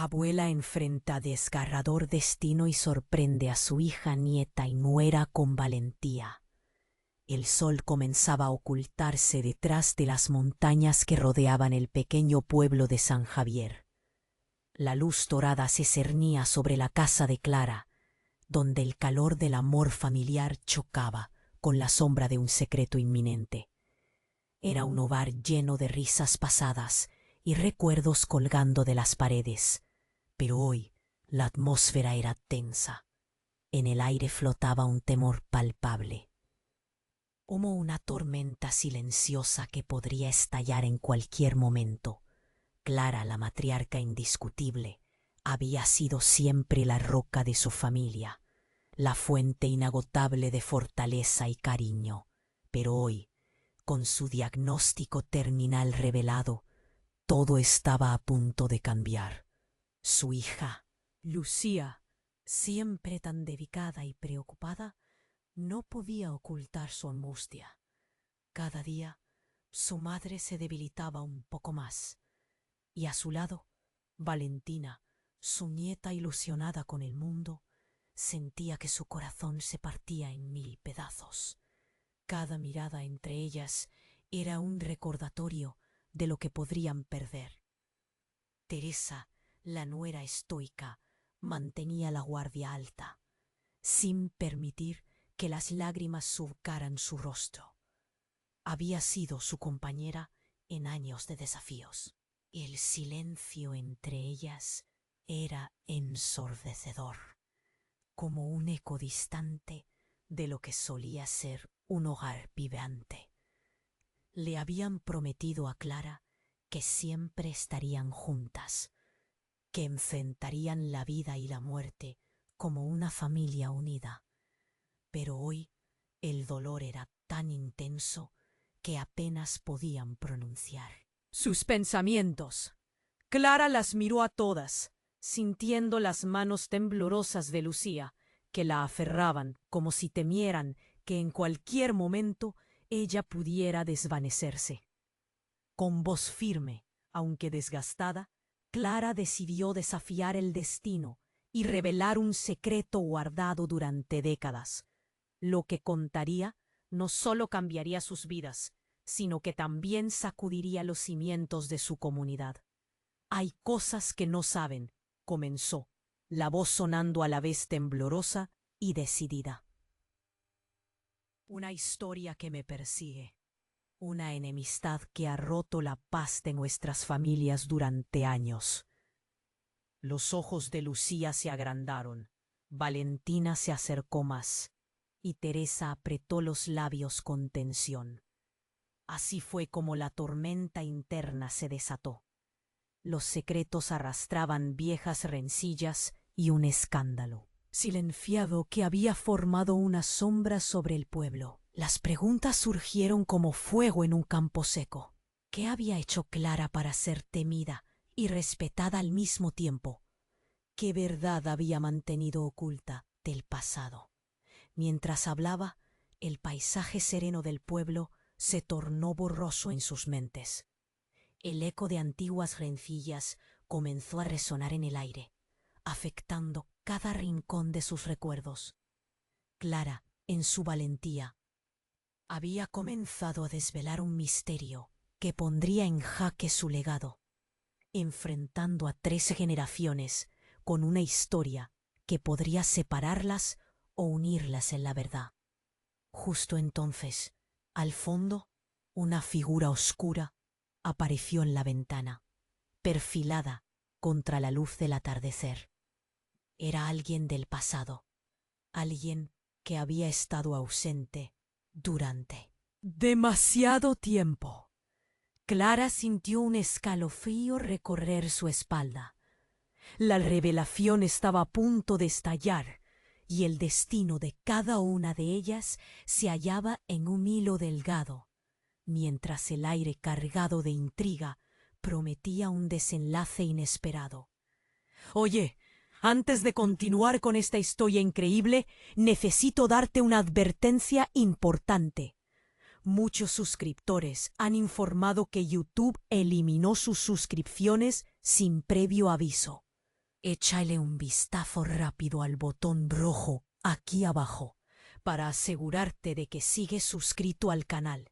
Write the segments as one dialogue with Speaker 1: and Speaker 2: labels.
Speaker 1: Abuela enfrenta desgarrador destino y sorprende a su hija, nieta y nuera con valentía. El sol comenzaba a ocultarse detrás de las montañas que rodeaban el pequeño pueblo de San Javier. La luz dorada se cernía sobre la casa de Clara, donde el calor del amor familiar chocaba con la sombra de un secreto inminente. Era un hogar lleno de risas pasadas y recuerdos colgando de las paredes, pero hoy la atmósfera era tensa. En el aire flotaba un temor palpable, como una tormenta silenciosa que podría estallar en cualquier momento. Clara, la matriarca indiscutible, había sido siempre la roca de su familia, la fuente inagotable de fortaleza y cariño, pero hoy, con su diagnóstico terminal revelado, todo estaba a punto de cambiar. Su hija, Lucía, siempre tan delicada y preocupada, no podía ocultar su angustia. Cada día su madre se debilitaba un poco más, y a su lado, Valentina, su nieta ilusionada con el mundo, sentía que su corazón se partía en 1000 pedazos. Cada mirada entre ellas era un recordatorio de lo que podrían perder. Teresa, la nuera estoica, mantenía la guardia alta, sin permitir que las lágrimas surcaran su rostro. Había sido su compañera en años de desafíos. El silencio entre ellas era ensordecedor, como un eco distante de lo que solía ser un hogar vibrante. Le habían prometido a Clara que siempre estarían juntas, que enfrentarían la vida y la muerte como una familia unida. Pero hoy el dolor era tan intenso que apenas podían pronunciar sus pensamientos. Clara las miró a todas, sintiendo las manos temblorosas de Lucía, que la aferraban como si temieran que en cualquier momento ella pudiera desvanecerse. Con voz firme, aunque desgastada, Clara decidió desafiar el destino y revelar un secreto guardado durante décadas. Lo que contaría no solo cambiaría sus vidas, sino que también sacudiría los cimientos de su comunidad. Hay cosas que no saben, comenzó, la voz sonando a la vez temblorosa y decidida. Una historia que me persigue, una enemistad que ha roto la paz de nuestras familias durante años. Los ojos de Lucía se agrandaron, Valentina se acercó más, y Teresa apretó los labios con tensión. Así fue como la tormenta interna se desató. Los secretos arrastraban viejas rencillas y un escándalo silenciado que había formado una sombra sobre el pueblo. Las preguntas surgieron como fuego en un campo seco. ¿Qué había hecho Clara para ser temida y respetada al mismo tiempo? ¿Qué verdad había mantenido oculta del pasado? Mientras hablaba, el paisaje sereno del pueblo se tornó borroso en sus mentes. El eco de antiguas rencillas comenzó a resonar en el aire, afectando cada rincón de sus recuerdos. Clara, en su valentía, había comenzado a desvelar un misterio que pondría en jaque su legado, enfrentando a 3 generaciones con una historia que podría separarlas o unirlas en la verdad. Justo entonces, al fondo, una figura oscura apareció en la ventana, perfilada contra la luz del atardecer. Era alguien del pasado, alguien que había estado ausente durante demasiado tiempo. Clara sintió un escalofrío recorrer su espalda. La revelación estaba a punto de estallar, y el destino de cada una de ellas se hallaba en un hilo delgado, mientras el aire cargado de intriga prometía un desenlace inesperado. Oye, antes de continuar con esta historia increíble, necesito darte una advertencia importante. Muchos suscriptores han informado que YouTube eliminó sus suscripciones sin previo aviso. Échale un vistazo rápido al botón rojo aquí abajo para asegurarte de que sigues suscrito al canal.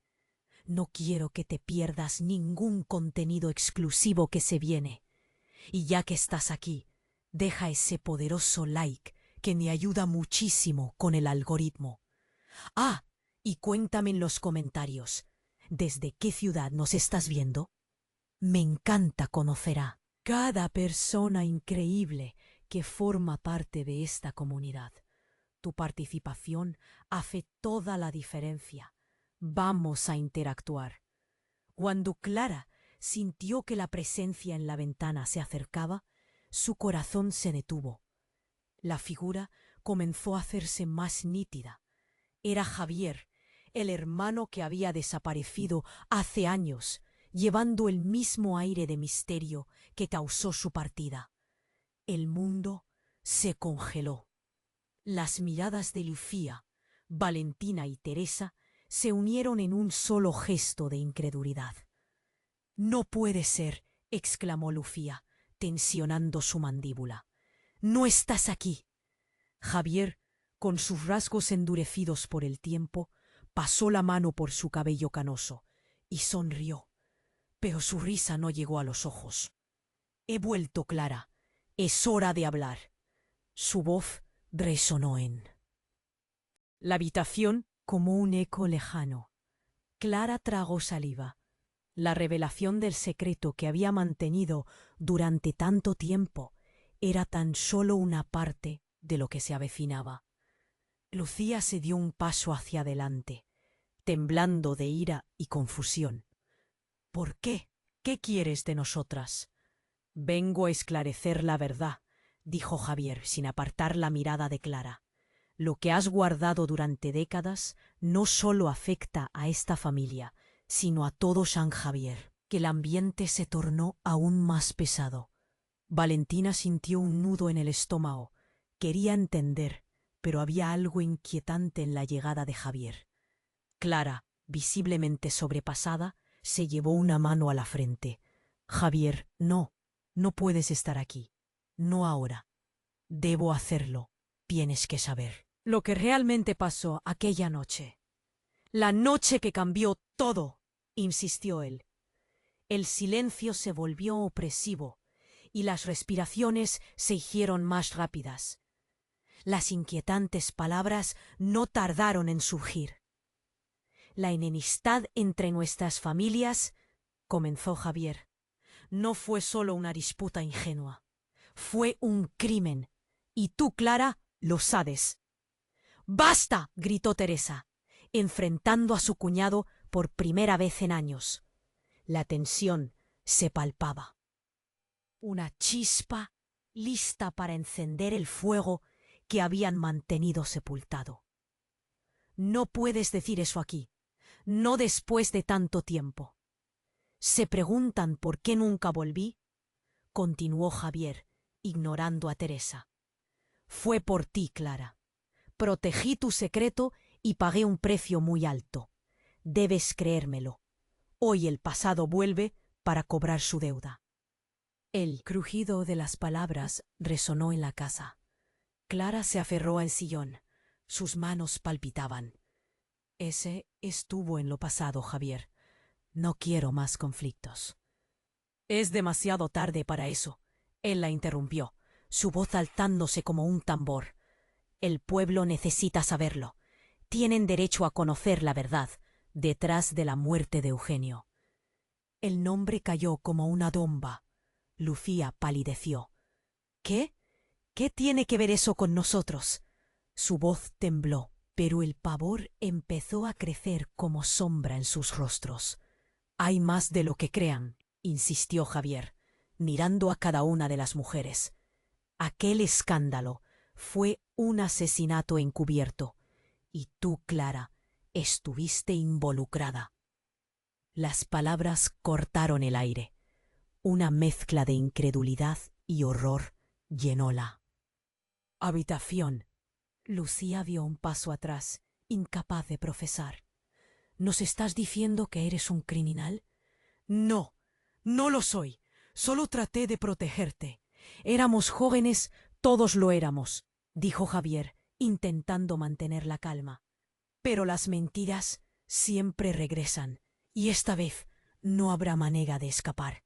Speaker 1: No quiero que te pierdas ningún contenido exclusivo que se viene. Y ya que estás aquí, deja ese poderoso like que me ayuda muchísimo con el algoritmo. Ah, y cuéntame en los comentarios, ¿desde qué ciudad nos estás viendo? Me encanta conocer a cada persona increíble que forma parte de esta comunidad. Tu participación hace toda la diferencia. Vamos a interactuar. Cuando Clara sintió que la presencia en la ventana se acercaba, su corazón se detuvo. La figura comenzó a hacerse más nítida. Era Javier, el hermano que había desaparecido hace años, llevando el mismo aire de misterio que causó su partida. El mundo se congeló. Las miradas de Lucía, Valentina y Teresa se unieron en un solo gesto de incredulidad. «No puede ser», exclamó Lucía, tensionando su mandíbula. «No estás aquí». Javier, con sus rasgos endurecidos por el tiempo, pasó la mano por su cabello canoso y sonrió, pero su risa no llegó a los ojos. «He vuelto, Clara. Es hora de hablar». Su voz resonó en la habitación como un eco lejano. Clara tragó saliva. La revelación del secreto que había mantenido durante tanto tiempo era tan solo una parte de lo que se avecinaba. Lucía se dio un paso hacia adelante, temblando de ira y confusión. «¿Por qué? ¿Qué quieres de nosotras?» «Vengo a esclarecer la verdad», dijo Javier sin apartar la mirada de Clara. «Lo que has guardado durante décadas no solo afecta a esta familia, sino a todo San Javier». Que el ambiente se tornó aún más pesado. Valentina sintió un nudo en el estómago. Quería entender, pero había algo inquietante en la llegada de Javier. Clara, visiblemente sobrepasada, se llevó una mano a la frente. «Javier, no puedes estar aquí. No ahora. Debo hacerlo. Tienes que saber lo que realmente pasó aquella noche. La noche que cambió todo», insistió él. El silencio se volvió opresivo y las respiraciones se hicieron más rápidas. Las inquietantes palabras no tardaron en surgir. «La enemistad entre nuestras familias», comenzó Javier, «no fue solo una disputa ingenua. Fue un crimen. Y tú, Clara, lo sabes». «¡Basta!», gritó Teresa, enfrentando a su cuñado por primera vez en años. La tensión se palpaba. Una chispa lista para encender el fuego que habían mantenido sepultado. «No puedes decir eso aquí, no después de tanto tiempo. ¿Se preguntan por qué nunca volví?», continuó Javier, ignorando a Teresa. «Fue por ti, Clara. Protegí tu secreto y pagué un precio muy alto. Debes creérmelo. Hoy el pasado vuelve para cobrar su deuda». El crujido de las palabras resonó en la casa. Clara se aferró al sillón. Sus manos palpitaban. «Ese estuvo en lo pasado, Javier. No quiero más conflictos». «Es demasiado tarde para eso», él la interrumpió, su voz alzándose como un tambor. «El pueblo necesita saberlo. Tienen derecho a conocer la verdad detrás de la muerte de Eugenio». El nombre cayó como una domba. Lucía palideció. «¿Qué? ¿Qué tiene que ver eso con nosotros?». Su voz tembló, pero el pavor empezó a crecer como sombra en sus rostros. «Hay más de lo que crean», insistió Javier, mirando a cada una de las mujeres. «Aquel escándalo fue un asesinato encubierto, y tú, Clara, estuviste involucrada». Las palabras cortaron el aire. Una mezcla de incredulidad y horror llenó la habitación. Lucía dio un paso atrás, incapaz de profesar. «¿Nos estás diciendo que eres un criminal?» «No, no lo soy. Solo traté de protegerte. Éramos jóvenes, todos lo éramos, dijo Javier, intentando mantener la calma. Pero las mentiras siempre regresan, y esta vez no habrá manera de escapar.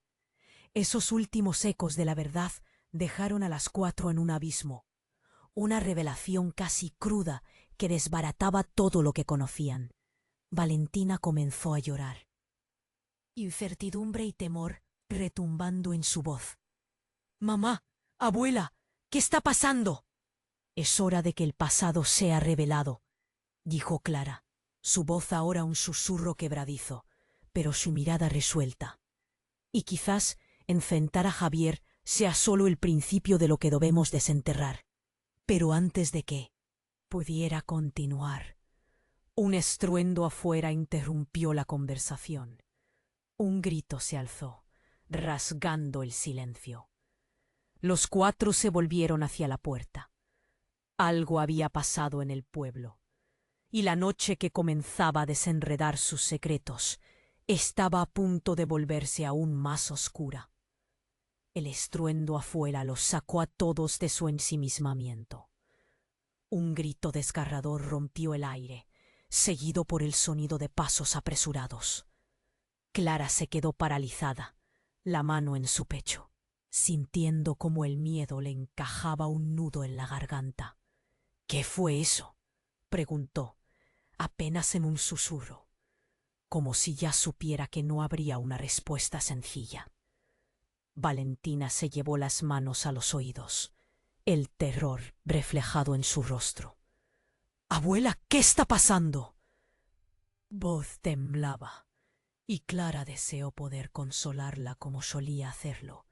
Speaker 1: Esos últimos ecos de la verdad dejaron a las 4 en un abismo, una revelación casi cruda que desbarataba todo lo que conocían. Valentina comenzó a llorar, incertidumbre y temor retumbando en su voz. «Mamá, abuela, ¿qué está pasando?» «Es hora de que el pasado sea revelado», dijo Clara, su voz ahora un susurro quebradizo, pero su mirada resuelta. «Y quizás enfrentar a Javier sea solo el principio de lo que debemos desenterrar. Pero antes de que pudiera continuar, un estruendo afuera interrumpió la conversación. Un grito se alzó, rasgando el silencio. Los 4 se volvieron hacia la puerta. Algo había pasado en el pueblo, y la noche que comenzaba a desenredar sus secretos estaba a punto de volverse aún más oscura. El estruendo afuera los sacó a todos de su ensimismamiento. Un grito desgarrador rompió el aire, seguido por el sonido de pasos apresurados. Clara se quedó paralizada, la mano en su pecho, sintiendo como el miedo le encajaba un nudo en la garganta. «¿Qué fue eso?», preguntó, apenas en un susurro, como si ya supiera que no habría una respuesta sencilla. Valentina se llevó las manos a los oídos, el terror reflejado en su rostro. «Abuela, ¿qué está pasando?». Voz temblaba, y Clara deseó poder consolarla como solía hacerlo,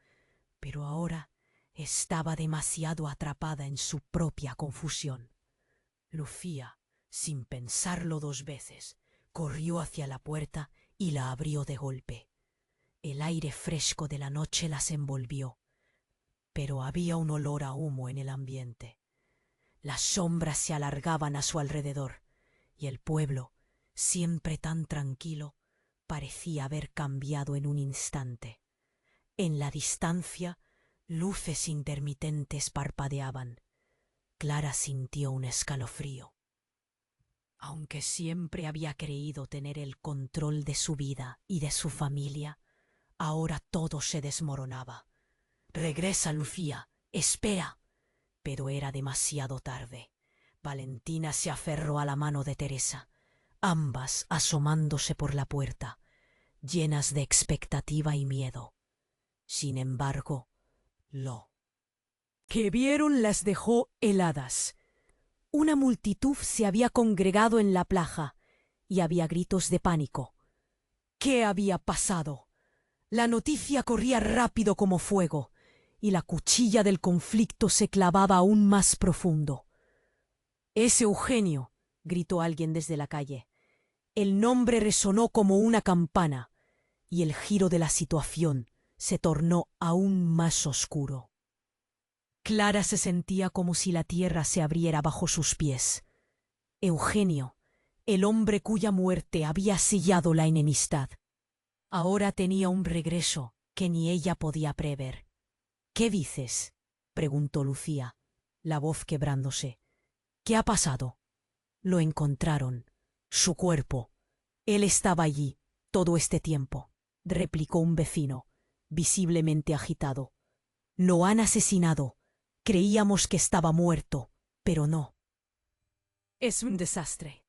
Speaker 1: pero ahora estaba demasiado atrapada en su propia confusión. Lucía, sin pensarlo 2 veces, corrió hacia la puerta y la abrió de golpe. El aire fresco de la noche las envolvió, pero había un olor a humo en el ambiente. Las sombras se alargaban a su alrededor, y el pueblo, siempre tan tranquilo, parecía haber cambiado en un instante. En la distancia, luces intermitentes parpadeaban. Clara sintió un escalofrío. Aunque siempre había creído tener el control de su vida y de su familia, ahora todo se desmoronaba. «Regresa, Lucía, espera». Pero era demasiado tarde. Valentina se aferró a la mano de Teresa, ambas asomándose por la puerta, llenas de expectativa y miedo. Sin embargo, lo que vieron las dejó heladas. Una multitud se había congregado en la plaza y había gritos de pánico. ¿Qué había pasado? La noticia corría rápido como fuego, y la cuchilla del conflicto se clavaba aún más profundo. «¡Es Eugenio!», gritó alguien desde la calle. El nombre resonó como una campana, y el giro de la situación se tornó aún más oscuro. Clara se sentía como si la tierra se abriera bajo sus pies. Eugenio, el hombre cuya muerte había sellado la enemistad, ahora tenía un regreso que ni ella podía prever. «¿Qué dices?», preguntó Lucía, la voz quebrándose. «¿Qué ha pasado?». «Lo encontraron. Su cuerpo. Él estaba allí todo este tiempo», replicó un vecino, visiblemente agitado. «Lo han asesinado. Creíamos que estaba muerto, pero no». «Es un desastre».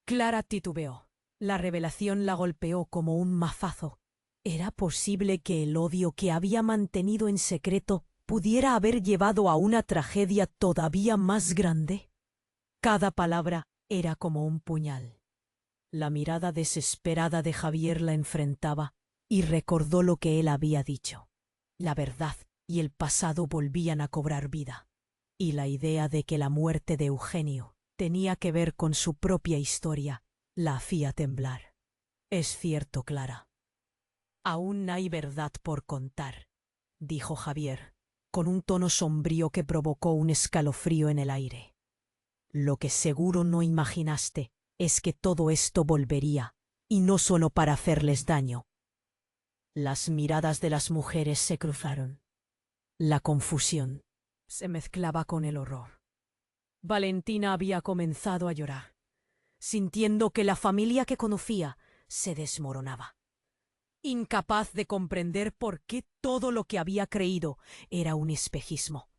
Speaker 1: Clara titubeó. La revelación la golpeó como un mazazo. ¿Era posible que el odio que había mantenido en secreto pudiera haber llevado a una tragedia todavía más grande? Cada palabra era como un puñal. La mirada desesperada de Javier la enfrentaba y recordó lo que él había dicho. La verdad y el pasado volvían a cobrar vida, y la idea de que la muerte de Eugenio tenía que ver con su propia historia la hacía temblar. «Es cierto, Clara. Aún hay verdad por contar», dijo Javier, con un tono sombrío que provocó un escalofrío en el aire. «Lo que seguro no imaginaste es que todo esto volvería, y no solo para hacerles daño». Las miradas de las mujeres se cruzaron. La confusión se mezclaba con el horror. Valentina había comenzado a llorar, sintiendo que la familia que conocía se desmoronaba. Incapaz de comprender por qué todo lo que había creído era un espejismo.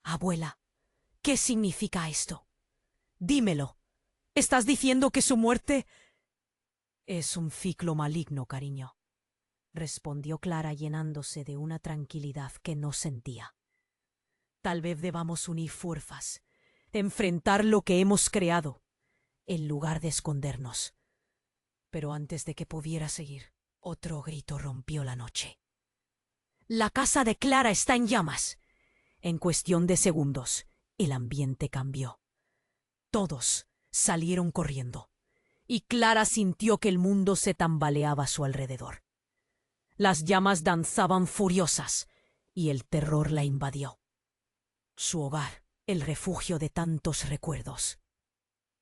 Speaker 1: Abuela, ¿qué significa esto? Dímelo. ¿Estás diciendo que su muerte es un ciclo maligno, cariño? Respondió Clara llenándose de una tranquilidad que no sentía. Tal vez debamos unir fuerzas, enfrentar lo que hemos creado, en lugar de escondernos. Pero antes de que pudiera seguir, otro grito rompió la noche. La casa de Clara está en llamas. En cuestión de segundos, el ambiente cambió. Todos salieron corriendo, y Clara sintió que el mundo se tambaleaba a su alrededor. Las llamas danzaban furiosas, y el terror la invadió. Su hogar, el refugio de tantos recuerdos.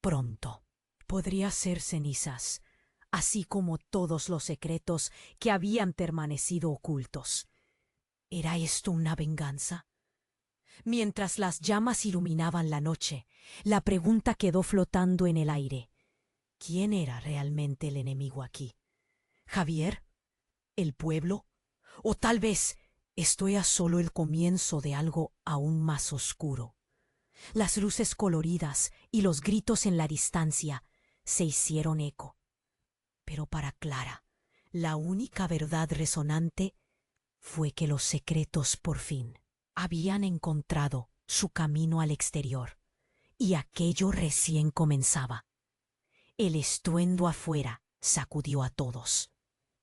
Speaker 1: Pronto podría ser cenizas, así como todos los secretos que habían permanecido ocultos. ¿Era esto una venganza? Mientras las llamas iluminaban la noche, la pregunta quedó flotando en el aire. ¿Quién era realmente el enemigo aquí? ¿Javier? ¿El pueblo? ¿O tal vez esto era solo el comienzo de algo aún más oscuro? Las luces coloridas y los gritos en la distancia se hicieron eco. Pero para Clara, la única verdad resonante fue que los secretos por fin habían encontrado su camino al exterior, y aquello recién comenzaba. El estruendo afuera sacudió a todos.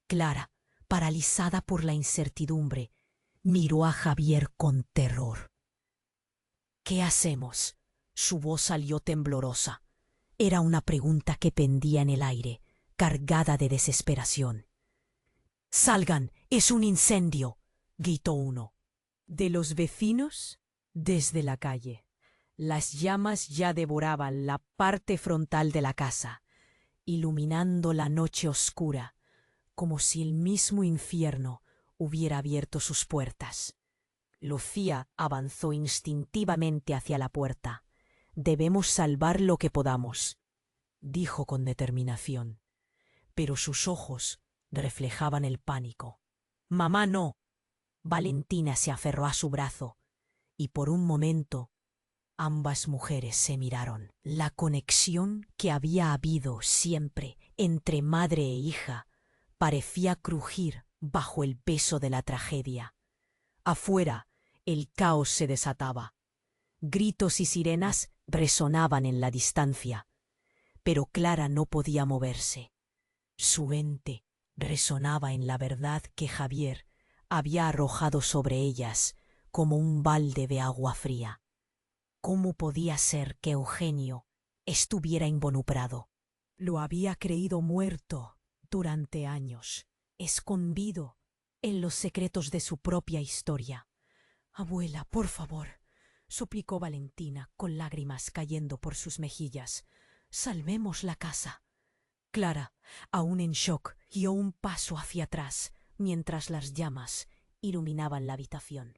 Speaker 1: Clara, paralizada por la incertidumbre, miró a Javier con terror. ¿Qué hacemos? Su voz salió temblorosa. Era una pregunta que pendía en el aire, cargada de desesperación. ¡Salgan! ¡Es un incendio!, gritó uno. De los vecinos, desde la calle. Las llamas ya devoraban la parte frontal de la casa, iluminando la noche oscura, como si el mismo infierno hubiera abierto sus puertas. Lucía avanzó instintivamente hacia la puerta. Debemos salvar lo que podamos, dijo con determinación, pero sus ojos reflejaban el pánico. Mamá, no. Valentina se aferró a su brazo, y por un momento ambas mujeres se miraron. La conexión que había habido siempre entre madre e hija parecía crujir bajo el peso de la tragedia. Afuera, el caos se desataba. Gritos y sirenas resonaban en la distancia, pero Clara no podía moverse. Su mente resonaba en la verdad que Javier había arrojado sobre ellas como un balde de agua fría. ¿Cómo podía ser que Eugenio estuviera involucrado? Lo había creído muerto durante años, escondido en los secretos de su propia historia. Abuela, por favor, suplicó Valentina con lágrimas cayendo por sus mejillas. Salvemos la casa. Clara, aún en shock, dio un paso hacia atrás mientras las llamas iluminaban la habitación.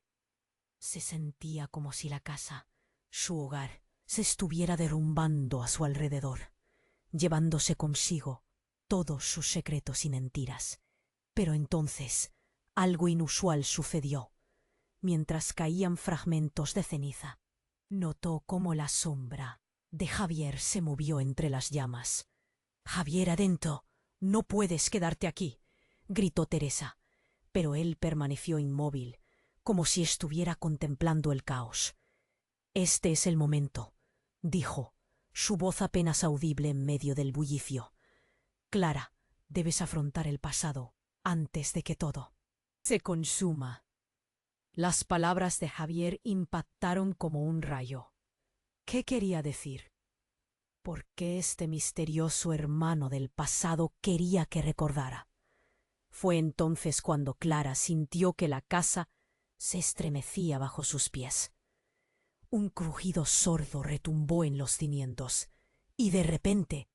Speaker 1: Se sentía como si la casa, su hogar, se estuviera derrumbando a su alrededor, llevándose consigo todos sus secretos y mentiras. Pero entonces algo inusual sucedió. Mientras caían fragmentos de ceniza, notó cómo la sombra de Javier se movió entre las llamas. «Javier, adentro, no puedes quedarte aquí», gritó Teresa, pero él permaneció inmóvil, como si estuviera contemplando el caos. «Este es el momento», dijo, su voz apenas audible en medio del bullicio. «Clara, debes afrontar el pasado antes de que todo se consuma». Las palabras de Javier impactaron como un rayo. ¿Qué quería decir? ¿Por qué este misterioso hermano del pasado quería que recordara? Fue entonces cuando Clara sintió que la casa se estremecía bajo sus pies. Un crujido sordo retumbó en los cimientos, y de repente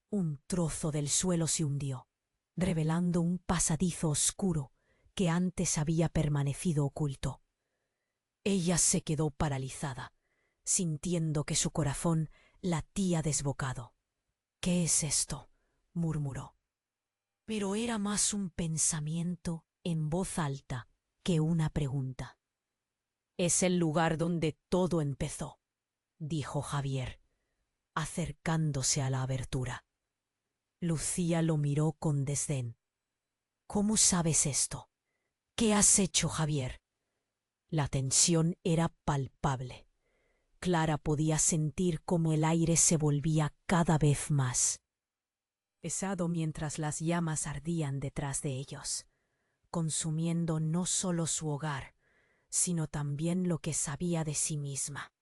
Speaker 1: un trozo del suelo se hundió, revelando un pasadizo oscuro que antes había permanecido oculto. Ella se quedó paralizada, sintiendo que su corazón latía desbocado. «¿Qué es esto?», murmuró. Pero era más un pensamiento en voz alta que una pregunta. «Es el lugar donde todo empezó», dijo Javier, acercándose a la abertura. Lucía lo miró con desdén. «¿Cómo sabes esto? ¿Qué has hecho, Javier?». La tensión era palpable. Clara podía sentir cómo el aire se volvía cada vez más pesado mientras las llamas ardían detrás de ellos, consumiendo no solo su hogar, sino también lo que sabía de sí misma.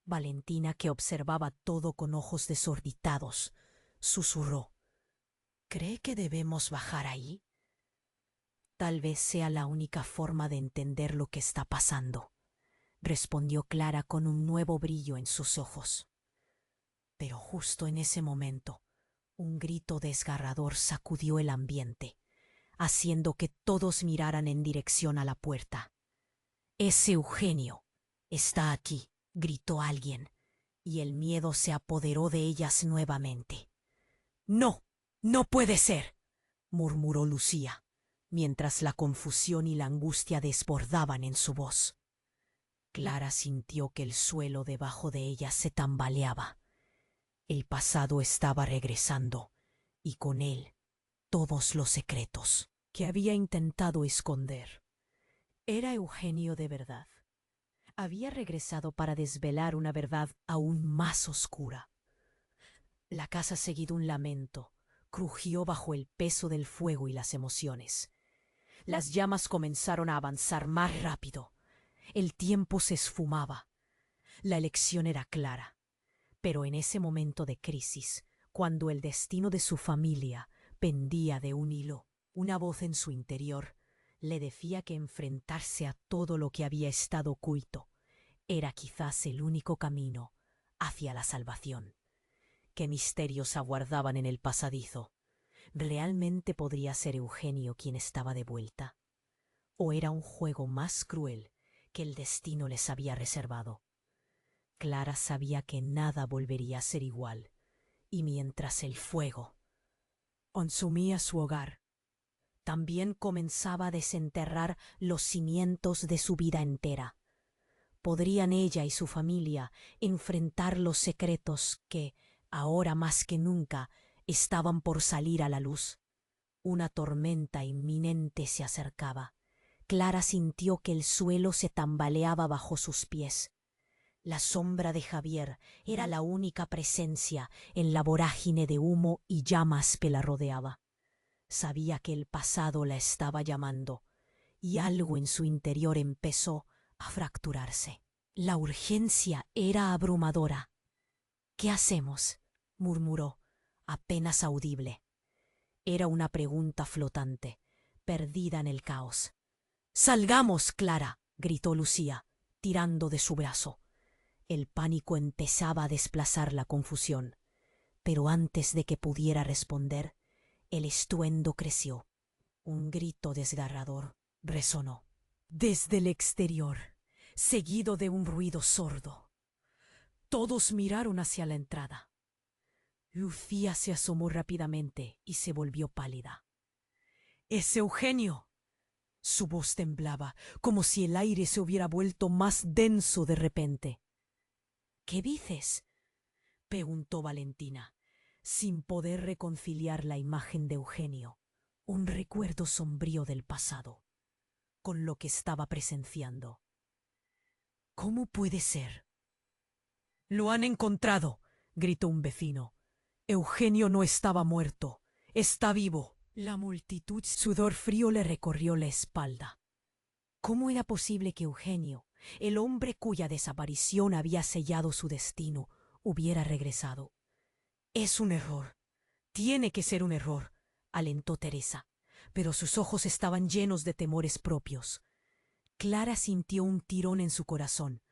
Speaker 1: Valentina, que observaba todo con ojos desorbitados, susurró: «¿Cree que debemos bajar ahí? Tal vez sea la única forma de entender lo que está pasando», respondió Clara con un nuevo brillo en sus ojos. Pero justo en ese momento, un grito desgarrador sacudió el ambiente, haciendo que todos miraran en dirección a la puerta. «Es Eugenio. Está aquí», gritó alguien, y el miedo se apoderó de ellas nuevamente. «No, no puede ser», murmuró Lucía, mientras la confusión y la angustia desbordaban en su voz. Clara sintió que el suelo debajo de ella se tambaleaba. El pasado estaba regresando, y con él todos los secretos que había intentado esconder. ¿Era Eugenio de verdad? Había regresado para desvelar una verdad aún más oscura. La casa, seguido un lamento, crujió bajo el peso del fuego y las emociones. Las llamas comenzaron a avanzar más rápido. El tiempo se esfumaba. La elección era clara. Pero en ese momento de crisis, cuando el destino de su familia pendía de un hilo, una voz en su interior le decía que enfrentarse a todo lo que había estado oculto era quizás el único camino hacia la salvación. ¿Qué misterios aguardaban en el pasadizo? ¿Realmente podría ser Eugenio quien estaba de vuelta? ¿O era un juego más cruel que el destino les había reservado? Clara sabía que nada volvería a ser igual, y mientras el fuego consumía su hogar, también comenzaba a desenterrar los cimientos de su vida entera. ¿Podrían ella y su familia enfrentar los secretos que, ahora más que nunca, estaban por salir a la luz? Una tormenta inminente se acercaba. Clara sintió que el suelo se tambaleaba bajo sus pies. La sombra de Javier era la única presencia en la vorágine de humo y llamas que la rodeaba. Sabía que el pasado la estaba llamando, y algo en su interior empezó a fracturarse. La urgencia era abrumadora. «¿Qué hacemos?», murmuró, apenas audible. Era una pregunta flotante, perdida en el caos. «¡Salgamos, Clara!», gritó Lucía, tirando de su brazo. El pánico empezaba a desplazar la confusión, pero antes de que pudiera responder, el estruendo creció. Un grito desgarrador resonó desde el exterior, seguido de un ruido sordo. Todos miraron hacia la entrada. Lucía se asomó rápidamente y se volvió pálida. «¡Es Eugenio!». Su voz temblaba, como si el aire se hubiera vuelto más denso de repente. «¿Qué dices?», preguntó Valentina, sin poder reconciliar la imagen de Eugenio, un recuerdo sombrío del pasado, con lo que estaba presenciando. «¿Cómo puede ser?». «Lo han encontrado», gritó un vecino. «Eugenio no estaba muerto, está vivo». La multitud, sudor frío le recorrió la espalda. ¿Cómo era posible que Eugenio, el hombre cuya desaparición había sellado su destino, hubiera regresado? «Es un error. Tiene que ser un error», alentó Teresa, pero sus ojos estaban llenos de temores propios. Clara sintió un tirón en su corazón.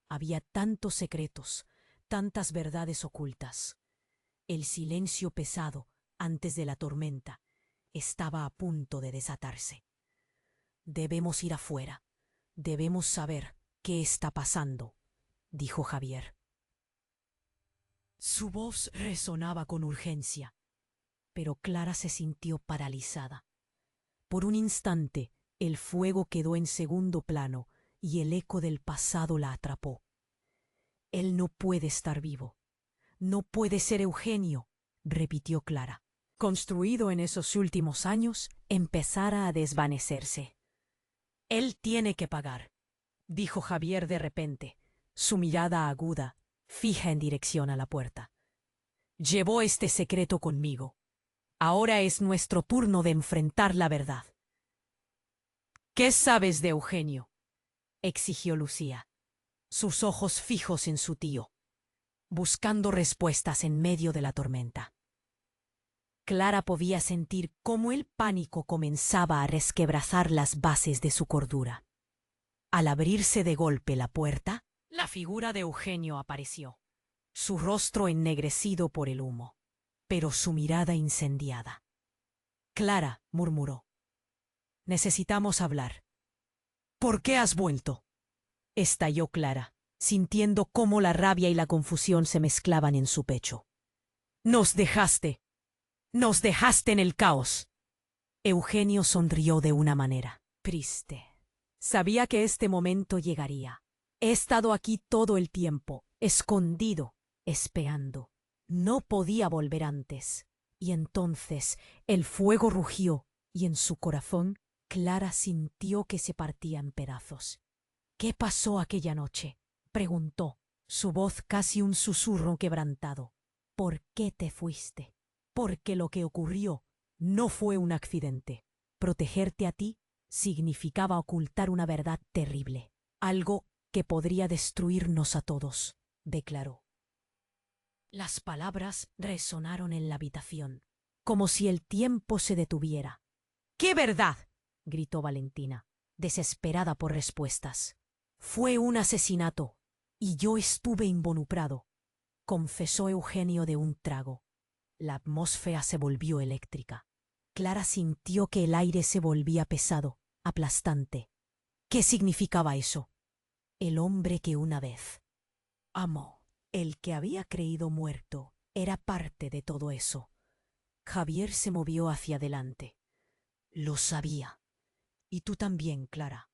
Speaker 1: Había tantos secretos, tantas verdades ocultas. El silencio pesado antes de la tormenta estaba a punto de desatarse. «Debemos ir afuera. Debemos saber», ¿Qué está pasando?, dijo Javier. Su voz resonaba con urgencia, pero Clara se sintió paralizada. Por un instante, el fuego quedó en segundo plano y el eco del pasado la atrapó. Él no puede estar vivo. No puede ser Eugenio, repitió Clara. Construido en esos últimos años, empezara a desvanecerse. Él tiene que pagar, dijo Javier de repente, su mirada aguda, fija en dirección a la puerta. Llevó este secreto conmigo. Ahora es nuestro turno de enfrentar la verdad. ¿Qué sabes de Eugenio?, exigió Lucía, sus ojos fijos en su tío, buscando respuestas en medio de la tormenta. Clara podía sentir cómo el pánico comenzaba a resquebrajar las bases de su cordura. Al abrirse de golpe la puerta, la figura de Eugenio apareció, su rostro ennegrecido por el humo, pero su mirada incendiada. Clara, murmuró, necesitamos hablar. ¿Por qué has vuelto?, estalló Clara, sintiendo cómo la rabia y la confusión se mezclaban en su pecho. Nos dejaste en el caos. Eugenio sonrió de una manera triste. Sabía que este momento llegaría. He estado aquí todo el tiempo, escondido, esperando. No podía volver antes. Y entonces el fuego rugió, y en su corazón Clara sintió que se partía en pedazos. ¿Qué pasó aquella noche?, preguntó, su voz casi un susurro quebrantado. ¿Por qué te fuiste? Porque lo que ocurrió no fue un accidente. Protegerte a ti significaba ocultar una verdad terrible, algo que podría destruirnos a todos, declaró. Las palabras resonaron en la habitación, como si el tiempo se detuviera. ¿Qué verdad?, gritó Valentina, desesperada por respuestas. Fue un asesinato, y yo estuve involucrado, confesó Eugenio de un trago. La atmósfera se volvió eléctrica. Clara sintió que el aire se volvía pesado, aplastante. ¿Qué significaba eso? El hombre que una vez amó, el que había creído muerto, era parte de todo eso. Javier se movió hacia adelante. Lo sabía. Y tú también, Clara.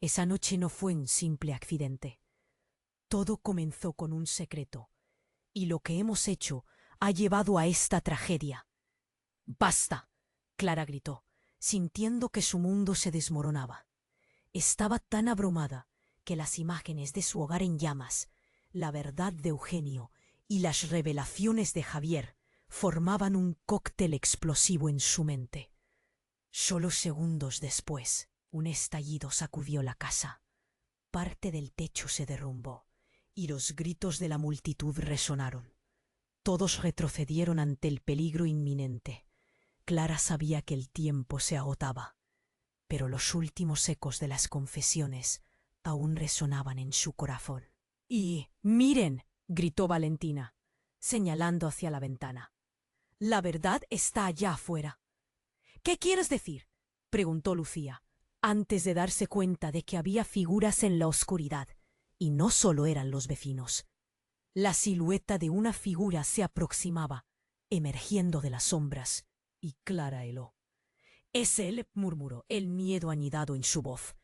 Speaker 1: Esa noche no fue un simple accidente. Todo comenzó con un secreto, y lo que hemos hecho ha llevado a esta tragedia. ¡Basta!, Clara gritó, sintiendo que su mundo se desmoronaba. Estaba tan abrumada que las imágenes de su hogar en llamas, la verdad de Eugenio y las revelaciones de Javier formaban un cóctel explosivo en su mente. Solo segundos después, un estallido sacudió la casa. Parte del techo se derrumbó y los gritos de la multitud resonaron. Todos retrocedieron ante el peligro inminente. Clara sabía que el tiempo se agotaba, pero los últimos ecos de las confesiones aún resonaban en su corazón. ¡Y miren!, gritó Valentina, señalando hacia la ventana. La verdad está allá afuera. ¿Qué quieres decir?, preguntó Lucía, antes de darse cuenta de que había figuras en la oscuridad, y no solo eran los vecinos. La silueta de una figura se aproximaba, emergiendo de las sombras, y Clara heló. «Es él», murmuró, el miedo anidado en su voz.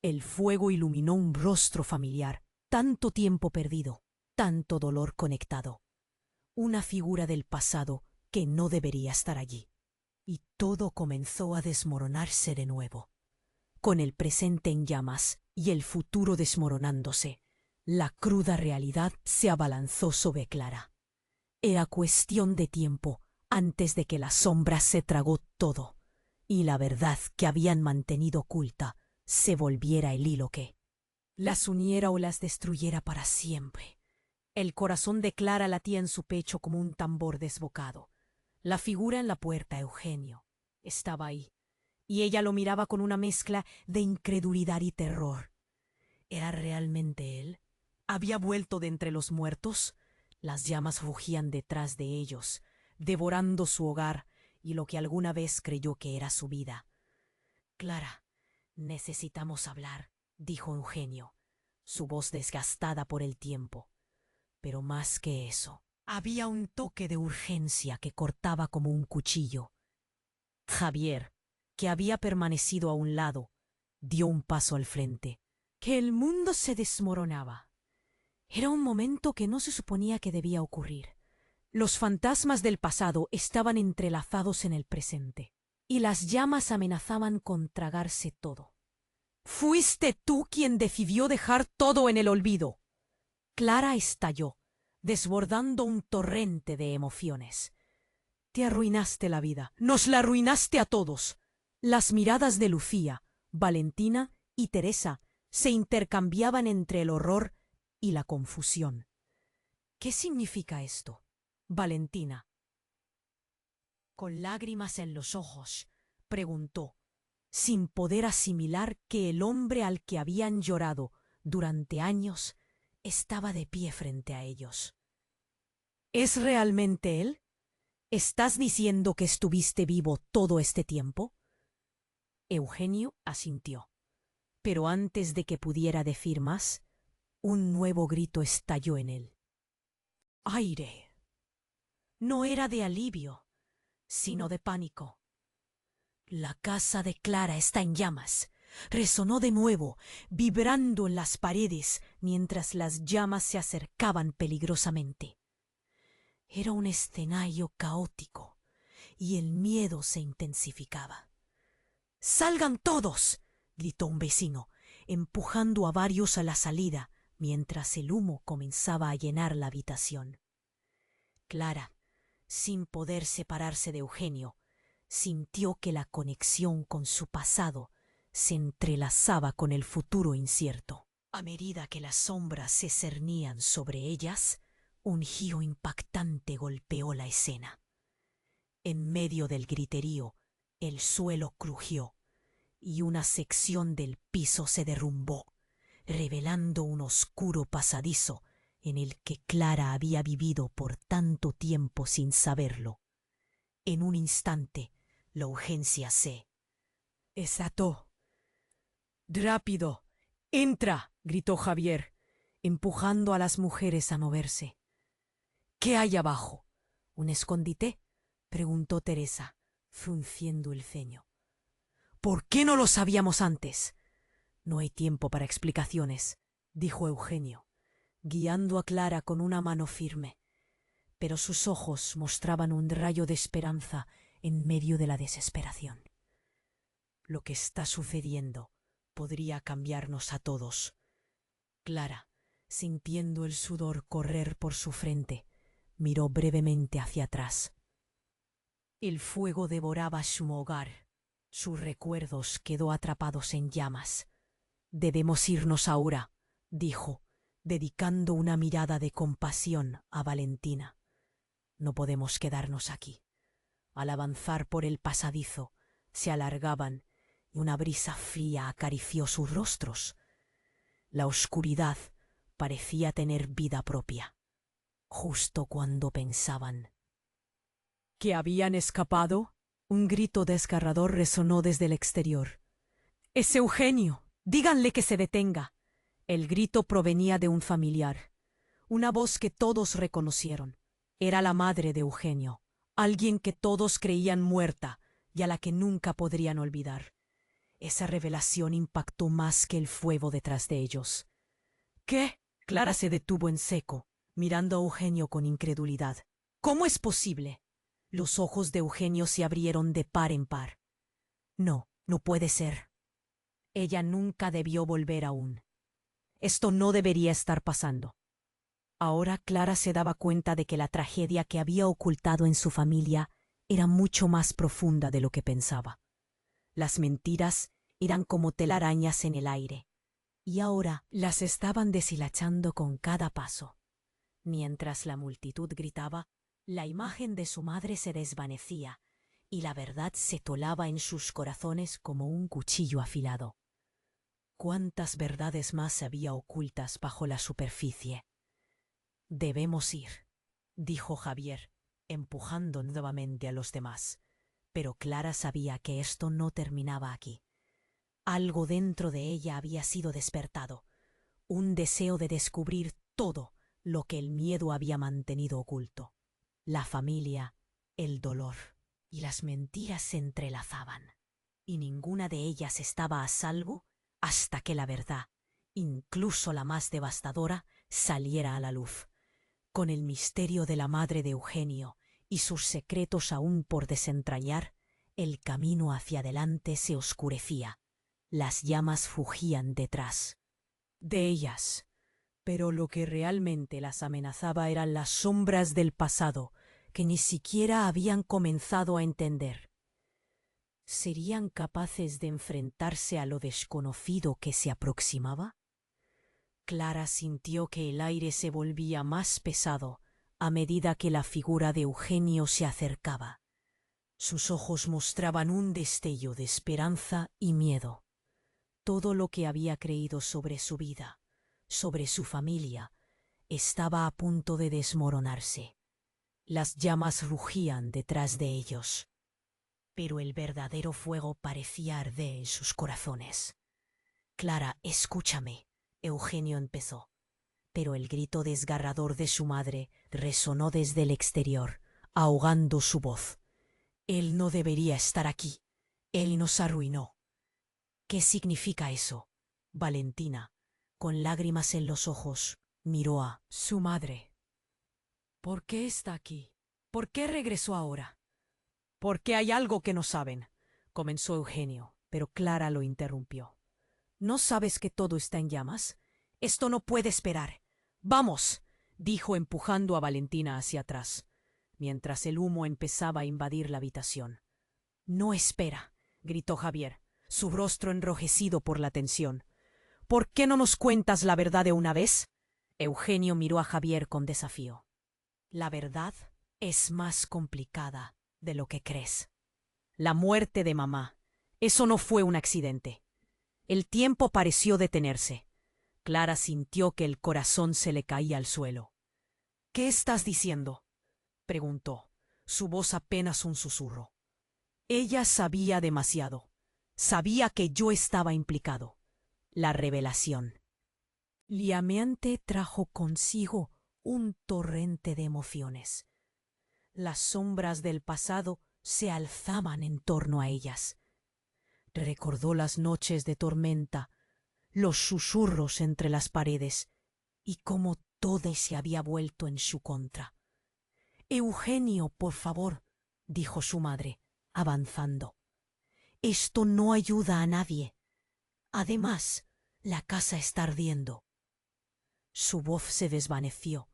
Speaker 1: El fuego iluminó un rostro familiar, tanto tiempo perdido, tanto dolor conectado. Una figura del pasado que no debería estar allí. Y todo comenzó a desmoronarse de nuevo. Con el presente en llamas y el futuro desmoronándose, la cruda realidad se abalanzó sobre Clara. Era cuestión de tiempo antes de que la sombra se tragó todo, y la verdad que habían mantenido oculta se volviera el hilo que las uniera o las destruyera para siempre. El corazón de Clara latía en su pecho como un tambor desbocado. La figura en la puerta, Eugenio, estaba ahí, y ella lo miraba con una mezcla de incredulidad y terror. ¿Era realmente él? ¿Había vuelto de entre los muertos? Las llamas rugían detrás de ellos, devorando su hogar y lo que alguna vez creyó que era su vida. «Clara, necesitamos hablar», dijo Eugenio. su voz desgastada por el tiempo. Pero más que eso, había un toque de urgencia que cortaba como un cuchillo. Javier, que había permanecido a un lado, dio un paso al frente. Que el mundo se desmoronaba. Era un momento que no se suponía que debía ocurrir. Los fantasmas del pasado estaban entrelazados en el presente, y las llamas amenazaban con tragarse todo. «Fuiste tú quien decidió dejar todo en el olvido». Clara estalló, desbordando un torrente de emociones. «Te arruinaste la vida, nos la arruinaste a todos». Las miradas de Lucía, Valentina y Teresa se intercambiaban entre el horror y la confusión. «¿Qué significa esto?» Valentina, con lágrimas en los ojos, preguntó, sin poder asimilar que el hombre al que habían llorado durante años estaba de pie frente a ellos. ¿Es realmente él? ¿Estás diciendo que estuviste vivo todo este tiempo? Eugenio asintió, pero antes de que pudiera decir más, un nuevo grito estalló en él. ¡Aire! No era de alivio, sino de pánico. «La casa de Clara está en llamas», resonó de nuevo, vibrando en las paredes mientras las llamas se acercaban peligrosamente. Era un escenario caótico y el miedo se intensificaba. «¡Salgan todos!», gritó un vecino, empujando a varios a la salida mientras el humo comenzaba a llenar la habitación. Clara, sin poder separarse de Eugenio, sintió que la conexión con su pasado se entrelazaba con el futuro incierto. A medida que las sombras se cernían sobre ellas, un giro impactante golpeó la escena. En medio del griterío, el suelo crujió y una sección del piso se derrumbó, revelando un oscuro pasadizo en el que Clara había vivido por tanto tiempo sin saberlo. En un instante, la urgencia se desató. «¡Rápido! ¡Entra!», gritó Javier, empujando a las mujeres a moverse. «¿Qué hay abajo? ¿Un escondite?», preguntó Teresa, frunciendo el ceño. «¿Por qué no lo sabíamos antes?». «No hay tiempo para explicaciones», dijo Eugenio, guiando a Clara con una mano firme, pero sus ojos mostraban un rayo de esperanza en medio de la desesperación. «Lo que está sucediendo podría cambiarnos a todos». Clara, sintiendo el sudor correr por su frente, miró brevemente hacia atrás. El fuego devoraba su hogar. Sus recuerdos quedó atrapados en llamas. «Debemos irnos ahora», dijo, dedicando una mirada de compasión a Valentina. «No podemos quedarnos aquí». Al avanzar por el pasadizo, se alargaban y una brisa fría acarició sus rostros. La oscuridad parecía tener vida propia. Justo cuando pensaban que habían escapado, un grito desgarrador resonó desde el exterior. «¡Es Eugenio! ¡Díganle que se detenga!». El grito provenía de un familiar, una voz que todos reconocieron. Era la madre de Eugenio, alguien que todos creían muerta y a la que nunca podrían olvidar. Esa revelación impactó más que el fuego detrás de ellos. «¿Qué?». Clara se detuvo en seco, mirando a Eugenio con incredulidad. «¿Cómo es posible?». Los ojos de Eugenio se abrieron de par en par. «No, no puede ser. Ella nunca debió volver aún. Esto no debería estar pasando». Ahora Clara se daba cuenta de que la tragedia que había ocultado en su familia era mucho más profunda de lo que pensaba. Las mentiras eran como telarañas en el aire, y ahora las estaban deshilachando con cada paso. Mientras la multitud gritaba, la imagen de su madre se desvanecía, y la verdad se tolaba en sus corazones como un cuchillo afilado. ¿Cuántas verdades más había ocultas bajo la superficie? «Debemos ir», dijo Javier, empujando nuevamente a los demás. Pero Clara sabía que esto no terminaba aquí. Algo dentro de ella había sido despertado, un deseo de descubrir todo lo que el miedo había mantenido oculto. La familia, el dolor y las mentiras se entrelazaban, y ninguna de ellas estaba a salvo hasta que la verdad, incluso la más devastadora, saliera a la luz. Con el misterio de la madre de Eugenio y sus secretos aún por desentrañar, el camino hacia adelante se oscurecía. Las llamas fugían detrás de ellas, pero lo que realmente las amenazaba eran las sombras del pasado que ni siquiera habían comenzado a entender. ¿Serían capaces de enfrentarse a lo desconocido que se aproximaba? Clara sintió que el aire se volvía más pesado a medida que la figura de Eugenio se acercaba. Sus ojos mostraban un destello de esperanza y miedo. Todo lo que había creído sobre su vida, sobre su familia, estaba a punto de desmoronarse. Las llamas rugían detrás de ellos, pero el verdadero fuego parecía arder en sus corazones. Clara, escúchame, Eugenio empezó, pero el grito desgarrador de su madre resonó desde el exterior, ahogando su voz. Él no debería estar aquí. Él nos arruinó. ¿Qué significa eso? Valentina, con lágrimas en los ojos, miró a su madre. ¿Por qué está aquí? ¿Por qué regresó ahora? Porque hay algo que no saben, comenzó Eugenio, pero Clara lo interrumpió. ¿No sabes que todo está en llamas? Esto no puede esperar. ¡Vamos!, dijo empujando a Valentina hacia atrás, mientras el humo empezaba a invadir la habitación. No espera, gritó Javier, su rostro enrojecido por la tensión. ¿Por qué no nos cuentas la verdad de una vez? Eugenio miró a Javier con desafío. La verdad es más complicada de lo que crees. La muerte de mamá, eso no fue un accidente. El tiempo pareció detenerse. Clara sintió que el corazón se le caía al suelo. ¿Qué estás diciendo?, preguntó, su voz apenas un susurro. Ella sabía demasiado. Sabía que yo estaba implicado. La revelación. La mente trajo consigo un torrente de emociones. Las sombras del pasado se alzaban en torno a ellas. Recordó las noches de tormenta, los susurros entre las paredes, y cómo todo se había vuelto en su contra. Eugenio, por favor, dijo su madre, avanzando. Esto no ayuda a nadie. Además, la casa está ardiendo. Su voz se desvaneció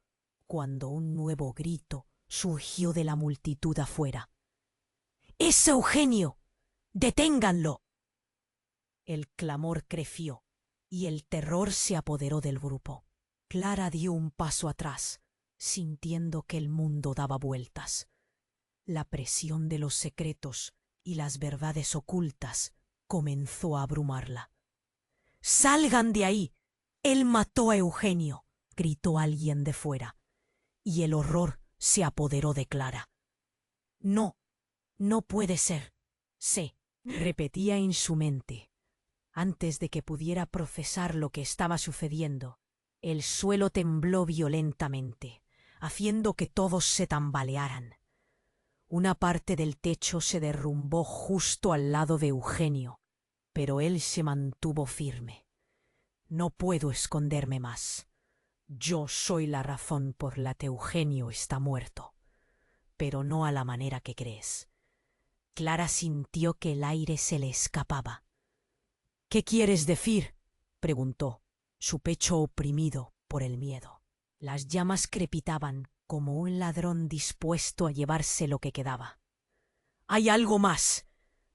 Speaker 1: cuando un nuevo grito surgió de la multitud afuera. ¡Es Eugenio! ¡Deténganlo! El clamor creció y el terror se apoderó del grupo. Clara dio un paso atrás, sintiendo que el mundo daba vueltas. La presión de los secretos y las verdades ocultas comenzó a abrumarla. ¡Salgan de ahí! Él mató a Eugenio, gritó alguien de fuera, y el horror se apoderó de Clara. No, no puede ser. Se repetía en su mente. Antes de que pudiera procesar lo que estaba sucediendo, el suelo tembló violentamente, haciendo que todos se tambalearan. Una parte del techo se derrumbó justo al lado de Eugenio, pero él se mantuvo firme. No puedo esconderme más. Yo soy la razón por la que Eugenio está muerto, pero no a la manera que crees. Clara sintió que el aire se le escapaba. ¿Qué quieres decir?, preguntó, su pecho oprimido por el miedo. Las llamas crepitaban como un ladrón dispuesto a llevarse lo que quedaba. «¡Hay algo más!»,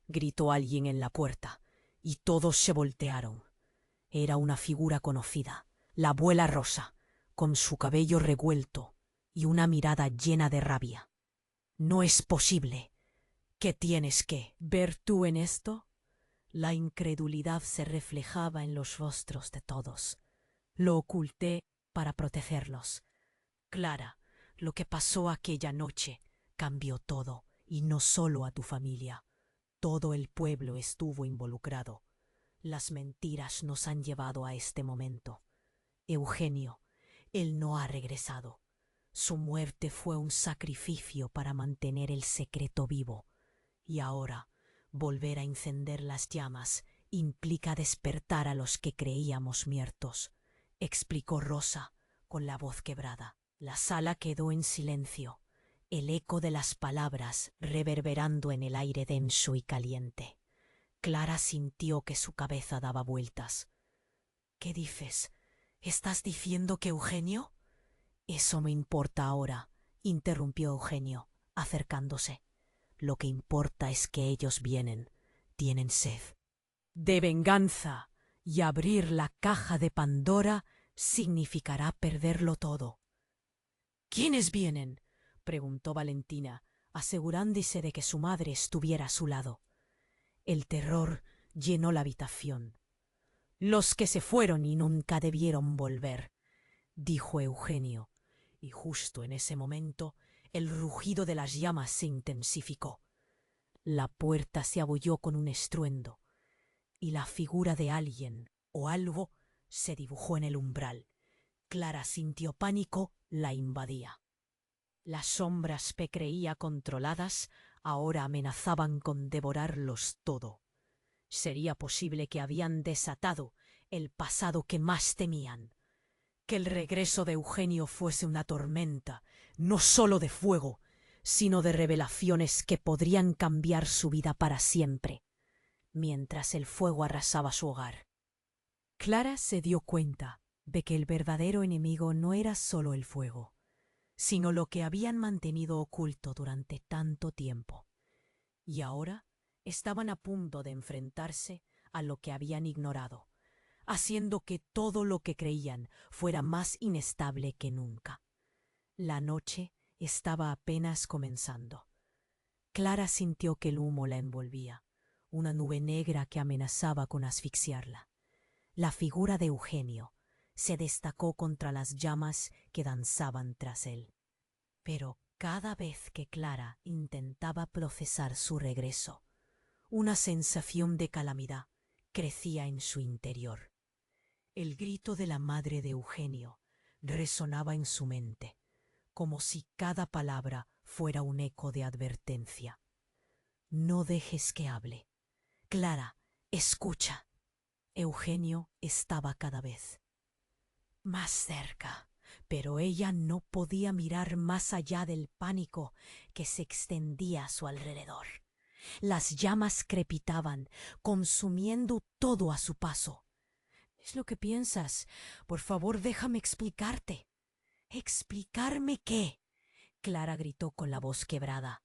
Speaker 1: gritó alguien en la puerta, y todos se voltearon. Era una figura conocida, la abuela Rosa, con su cabello revuelto y una mirada llena de rabia. «No es posible. ¿Qué tienes que ver tú en esto?». La incredulidad se reflejaba en los rostros de todos. Lo oculté para protegerlos. Clara, lo que pasó aquella noche cambió todo, y no solo a tu familia. Todo el pueblo estuvo involucrado. Las mentiras nos han llevado a este momento. Eugenio, él no ha regresado. Su muerte fue un sacrificio para mantener el secreto vivo. Y ahora, volver a encender las llamas implica despertar a los que creíamos muertos, explicó Rosa con la voz quebrada. La sala quedó en silencio, el eco de las palabras reverberando en el aire denso y caliente. Clara sintió que su cabeza daba vueltas. ¿Qué dices? ¿Estás diciendo que Eugenio? Eso me importa ahora, interrumpió Eugenio, acercándose. Lo que importa es que ellos vienen, tienen sed de venganza, y abrir la caja de Pandora significará perderlo todo. ¿Quiénes vienen? Preguntó Valentina, asegurándose de que su madre estuviera a su lado. El terror llenó la habitación. Los que se fueron y nunca debieron volver, dijo Eugenio, y justo en ese momento el rugido de las llamas se intensificó. La puerta se abrió con un estruendo, y la figura de alguien o algo se dibujó en el umbral. Clara sintió pánico, la invadía. Las sombras que creía controladas ahora amenazaban con devorarlos todo. ¿Sería posible que habían desatado el pasado que más temían? Que el regreso de Eugenio fuese una tormenta, no sólo de fuego, sino de revelaciones que podrían cambiar su vida para siempre, mientras el fuego arrasaba su hogar. Clara se dio cuenta de que el verdadero enemigo no era solo el fuego, sino lo que habían mantenido oculto durante tanto tiempo. Y ahora estaban a punto de enfrentarse a lo que habían ignorado, haciendo que todo lo que creían fuera más inestable que nunca. La noche estaba apenas comenzando. Clara sintió que el humo la envolvía, una nube negra que amenazaba con asfixiarla. La figura de Eugenio se destacó contra las llamas que danzaban tras él. Pero cada vez que Clara intentaba procesar su regreso, una sensación de calamidad crecía en su interior. El grito de la madre de Eugenio resonaba en su mente, como si cada palabra fuera un eco de advertencia. No dejes que hable. Clara, escucha. Eugenio estaba cada vez más cerca, pero ella no podía mirar más allá del pánico que se extendía a su alrededor. Las llamas crepitaban, consumiendo todo a su paso. ¿Es lo que piensas? Por favor, déjame explicarte. ¿Explicarme qué? Clara gritó con la voz quebrada.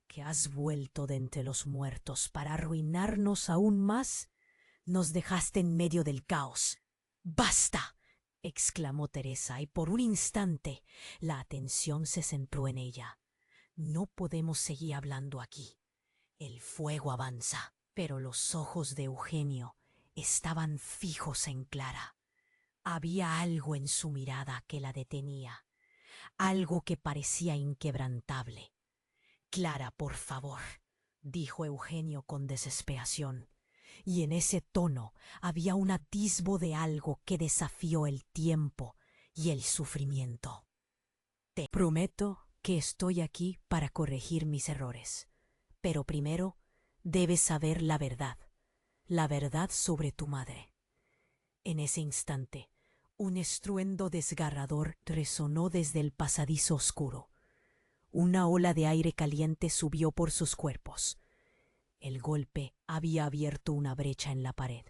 Speaker 1: ¿Que has vuelto de entre los muertos para arruinarnos aún más? Nos dejaste en medio del caos. ¡Basta!, exclamó Teresa, y por un instante la atención se centró en ella. No podemos seguir hablando aquí. El fuego avanza. Pero los ojos de Eugenio estaban fijos en Clara. Había algo en su mirada que la detenía, algo que parecía inquebrantable. Clara, por favor, dijo Eugenio con desesperación, y en ese tono había un atisbo de algo que desafió el tiempo y el sufrimiento. Te prometo que estoy aquí para corregir mis errores, pero primero debes saber la verdad sobre tu madre. En ese instante, un estruendo desgarrador resonó desde el pasadizo oscuro. Una ola de aire caliente subió por sus cuerpos. El golpe había abierto una brecha en la pared.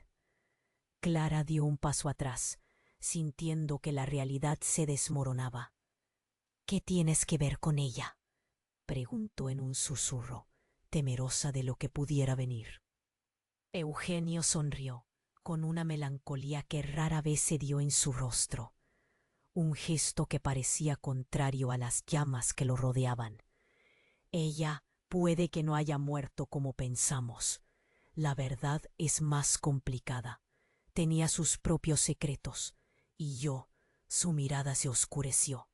Speaker 1: Clara dio un paso atrás, sintiendo que la realidad se desmoronaba. ¿Qué tienes que ver con ella?, preguntó en un susurro, temerosa de lo que pudiera venir. Eugenio sonrió, con una melancolía que rara vez se dio en su rostro, un gesto que parecía contrario a las llamas que lo rodeaban. Ella puede que no haya muerto como pensamos. La verdad es más complicada. Tenía sus propios secretos, y su mirada se oscureció.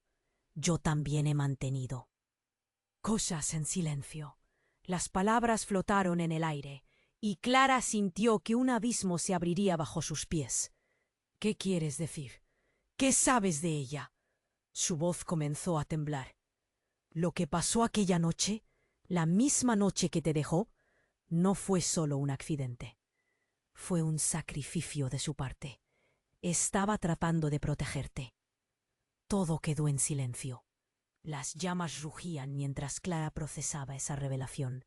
Speaker 1: Yo también he mantenido cosas en silencio. Las palabras flotaron en el aire, y Clara sintió que un abismo se abriría bajo sus pies. ¿Qué quieres decir? ¿Qué sabes de ella? Su voz comenzó a temblar. Lo que pasó aquella noche, la misma noche que te dejó, no fue solo un accidente. Fue un sacrificio de su parte. Estaba tratando de protegerte. Todo quedó en silencio. Las llamas rugían mientras Clara procesaba esa revelación.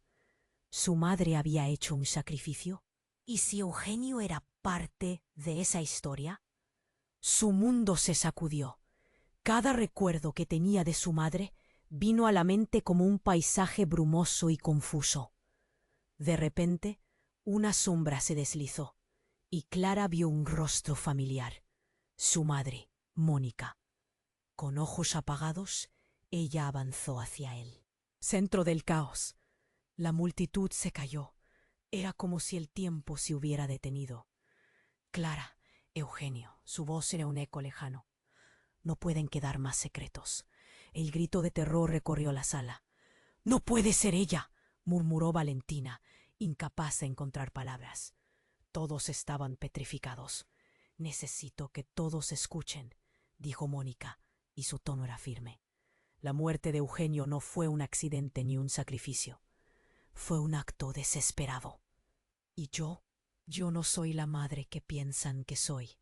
Speaker 1: ¿Su madre había hecho un sacrificio? ¿Y si Eugenio era parte de esa historia? Su mundo se sacudió. Cada recuerdo que tenía de su madre vino a la mente como un paisaje brumoso y confuso. De repente, una sombra se deslizó, y Clara vio un rostro familiar. Su madre, Mónica. Con ojos apagados, ella avanzó hacia él. Centro del caos. La multitud se cayó. Era como si el tiempo se hubiera detenido. Clara, Eugenio, su voz era un eco lejano. No pueden quedar más secretos. El grito de terror recorrió la sala. «¡No puede ser ella!», murmuró Valentina, incapaz de encontrar palabras. Todos estaban petrificados. «Necesito que todos escuchen», dijo Mónica, y su tono era firme. La muerte de Eugenio no fue un accidente ni un sacrificio. Fue un acto desesperado. Y yo no soy la madre que piensan que soy.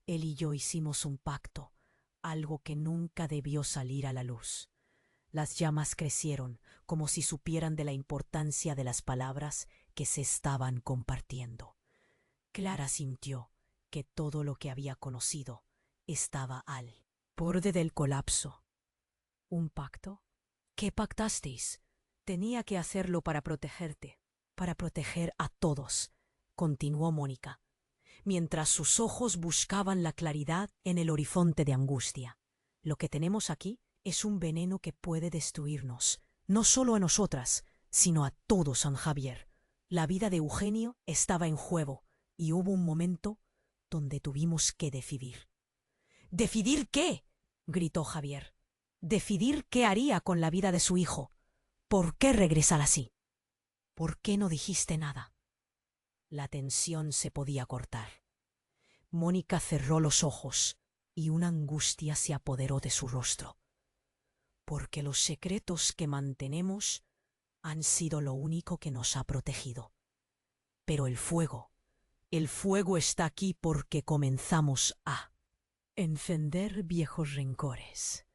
Speaker 1: Él y yo hicimos un pacto, algo que nunca debió salir a la luz. Las llamas crecieron, como si supieran de la importancia de las palabras que se estaban compartiendo. Clara sintió que todo lo que había conocido estaba al borde del colapso. ¿Un pacto? ¿Qué pactasteis? Tenía que hacerlo para protegerte, para proteger a todos, continuó Mónica, mientras sus ojos buscaban la claridad en el horizonte de angustia. Lo que tenemos aquí es un veneno que puede destruirnos, no solo a nosotras, sino a todo San Javier. La vida de Eugenio estaba en juego y hubo un momento donde tuvimos que decidir. ¿Decidir qué?, gritó Javier. Decidir qué haría con la vida de su hijo. ¿Por qué regresar así? ¿Por qué no dijiste nada? La tensión se podía cortar. Mónica cerró los ojos y una angustia se apoderó de su rostro. Porque los secretos que mantenemos han sido lo único que nos ha protegido. Pero el fuego está aquí porque comenzamos a encender viejos rencores.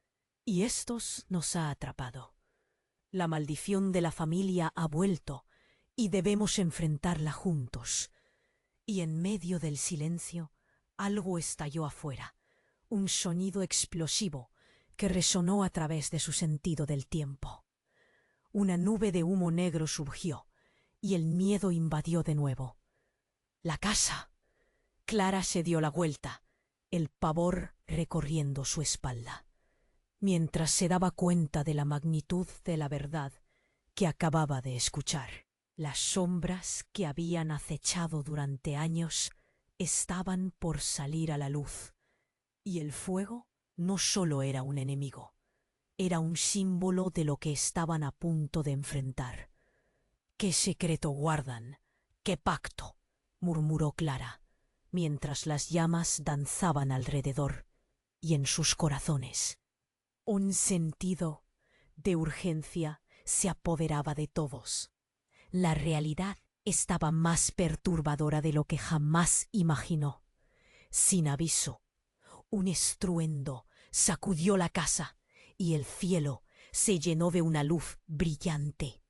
Speaker 1: Y estos nos ha atrapado. La maldición de la familia ha vuelto y debemos enfrentarla juntos. Y en medio del silencio, algo estalló afuera, un sonido explosivo que resonó a través de su sentido del tiempo. Una nube de humo negro surgió y el miedo invadió de nuevo. ¡La casa! Clara se dio la vuelta, el pavor recorriendo su espalda, mientras se daba cuenta de la magnitud de la verdad que acababa de escuchar. Las sombras que habían acechado durante años estaban por salir a la luz, y el fuego no solo era un enemigo, era un símbolo de lo que estaban a punto de enfrentar. «¿Qué secreto guardan? ¿Qué pacto?», murmuró Clara, mientras las llamas danzaban alrededor y en sus corazones. Un sentido de urgencia se apoderaba de todos. La realidad estaba más perturbadora de lo que jamás imaginó. Sin aviso, un estruendo sacudió la casa y el cielo se llenó de una luz brillante.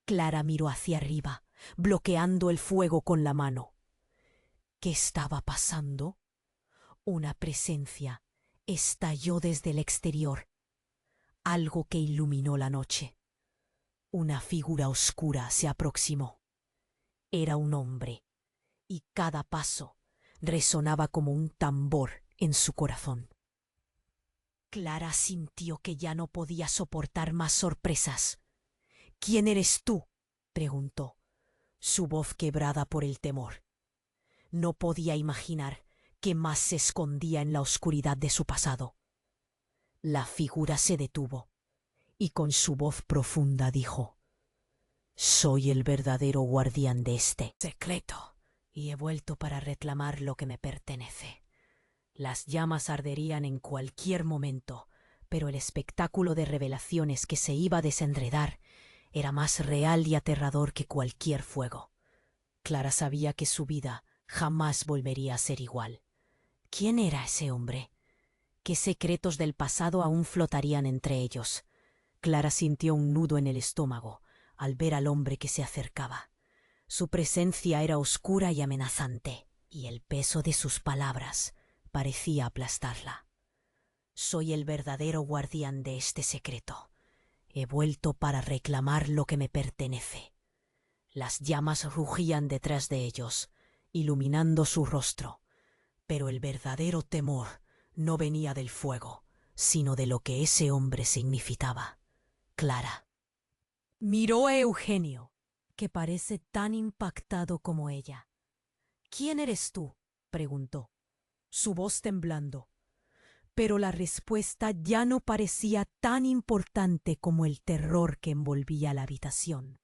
Speaker 1: Clara miró hacia arriba, bloqueando el fuego con la mano. ¿Qué estaba pasando? Una presencia estalló desde el exterior, algo que iluminó la noche. Una figura oscura se aproximó. Era un hombre, y cada paso resonaba como un tambor en su corazón. Clara sintió que ya no podía soportar más sorpresas. «¿Quién eres tú?», preguntó, su voz quebrada por el temor. No podía imaginar qué más se escondía en la oscuridad de su pasado. La figura se detuvo y con su voz profunda dijo: «Soy el verdadero guardián de este secreto y he vuelto para reclamar lo que me pertenece. Las llamas arderían en cualquier momento, pero el espectáculo de revelaciones que se iba a desenredar era más real y aterrador que cualquier fuego. Clara sabía que su vida jamás volvería a ser igual. ¿Quién era ese hombre? ¿Qué secretos del pasado aún flotarían entre ellos? Clara sintió un nudo en el estómago al ver al hombre que se acercaba. Su presencia era oscura y amenazante, y el peso de sus palabras parecía aplastarla. Soy el verdadero guardián de este secreto. He vuelto para reclamar lo que me pertenece. Las llamas rugían detrás de ellos, iluminando su rostro, pero el verdadero temor no venía del fuego, sino de lo que ese hombre significaba. Clara miró a Eugenio, que parece tan impactado como ella. ¿Quién eres tú?, preguntó, su voz temblando. Pero la respuesta ya no parecía tan importante como el terror que envolvía la habitación.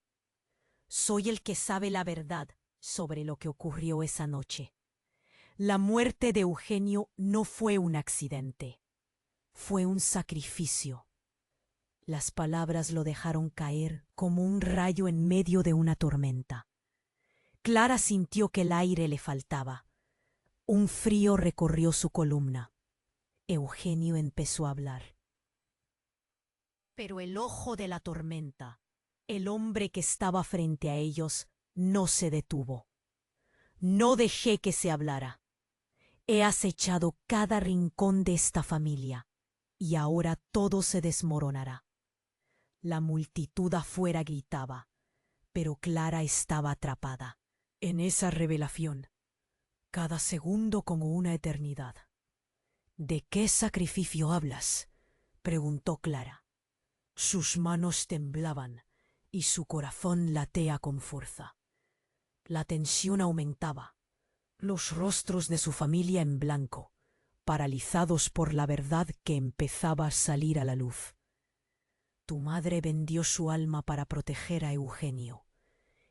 Speaker 1: Soy el que sabe la verdad sobre lo que ocurrió esa noche. La muerte de Eugenio no fue un accidente, fue un sacrificio. Las palabras lo dejaron caer como un rayo en medio de una tormenta. Clara sintió que el aire le faltaba. Un frío recorrió su columna. Eugenio empezó a hablar. Pero el ojo de la tormenta, el hombre que estaba frente a ellos, no se detuvo. No dejé que se hablara. He acechado cada rincón de esta familia, y ahora todo se desmoronará. La multitud afuera gritaba, pero Clara estaba atrapada en esa revelación, cada segundo como una eternidad. ¿De qué sacrificio hablas?, preguntó Clara. Sus manos temblaban y su corazón latea con fuerza. La tensión aumentaba. Los rostros de su familia en blanco, paralizados por la verdad que empezaba a salir a la luz. Tu madre vendió su alma para proteger a Eugenio,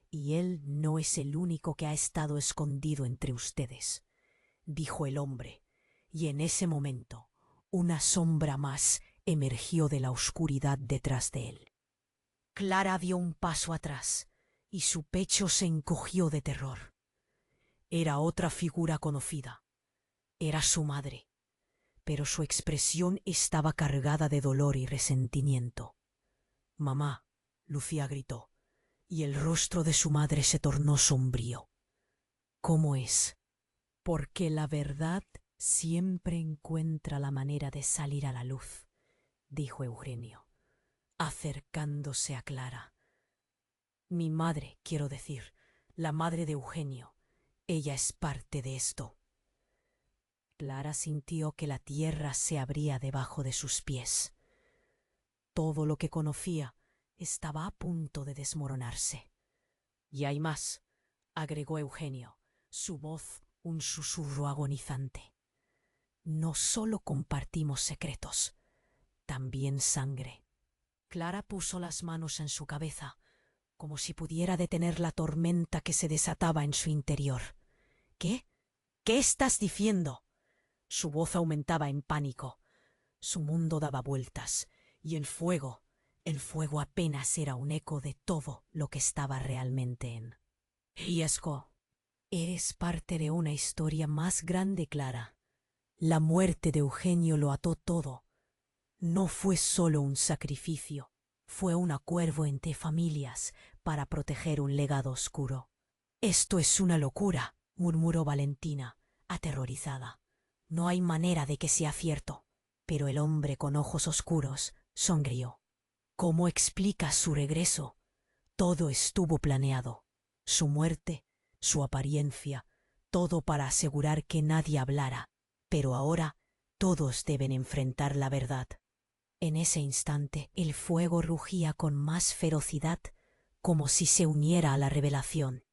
Speaker 1: y él no es el único que ha estado escondido entre ustedes, dijo el hombre, y en ese momento una sombra más emergió de la oscuridad detrás de él. Clara dio un paso atrás, y su pecho se encogió de terror. Era otra figura conocida. Era su madre, pero su expresión estaba cargada de dolor y resentimiento. «Mamá», Lucía gritó, y el rostro de su madre se tornó sombrío. «¿Cómo es?». «Porque la verdad siempre encuentra la manera de salir a la luz», dijo Eugenio, acercándose a Clara. «Mi madre, quiero decir, la madre de Eugenio. Ella es parte de esto». Clara sintió que la tierra se abría debajo de sus pies. Todo lo que conocía estaba a punto de desmoronarse. «Y hay más», agregó Eugenio, su voz un susurro agonizante. «No solo compartimos secretos, también sangre». Clara puso las manos en su cabeza, como si pudiera detener la tormenta que se desataba en su interior. «¿Qué? ¿Qué estás diciendo?». Su voz aumentaba en pánico. Su mundo daba vueltas, y el fuego apenas era un eco de todo lo que estaba realmente en riesgo. «Eres parte de una historia más grande, Clara. La muerte de Eugenio lo ató todo. No fue solo un sacrificio, fue un acuerdo entre familias para proteger un legado oscuro». «Esto es una locura», murmuró Valentina, aterrorizada. «No hay manera de que sea cierto». Pero el hombre con ojos oscuros sonrió. «¿Cómo explicas su regreso? Todo estuvo planeado. Su muerte, su apariencia, todo para asegurar que nadie hablara. Pero ahora todos deben enfrentar la verdad». En ese instante el fuego rugía con más ferocidad, como si se uniera a la revelación.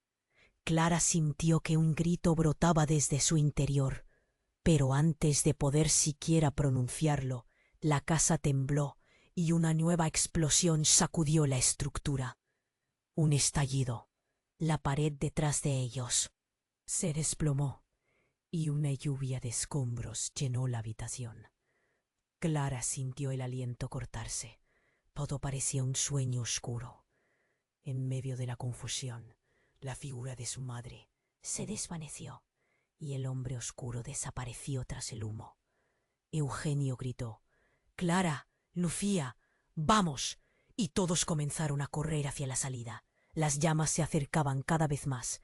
Speaker 1: Clara sintió que un grito brotaba desde su interior, pero antes de poder siquiera pronunciarlo, la casa tembló y una nueva explosión sacudió la estructura. Un estallido. La pared detrás de ellos se desplomó y una lluvia de escombros llenó la habitación. Clara sintió el aliento cortarse. Todo parecía un sueño oscuro. En medio de la confusión, la figura de su madre se desvaneció y el hombre oscuro desapareció tras el humo. Eugenio gritó: «Clara, Lucía, vamos», y todos comenzaron a correr hacia la salida. Las llamas se acercaban cada vez más.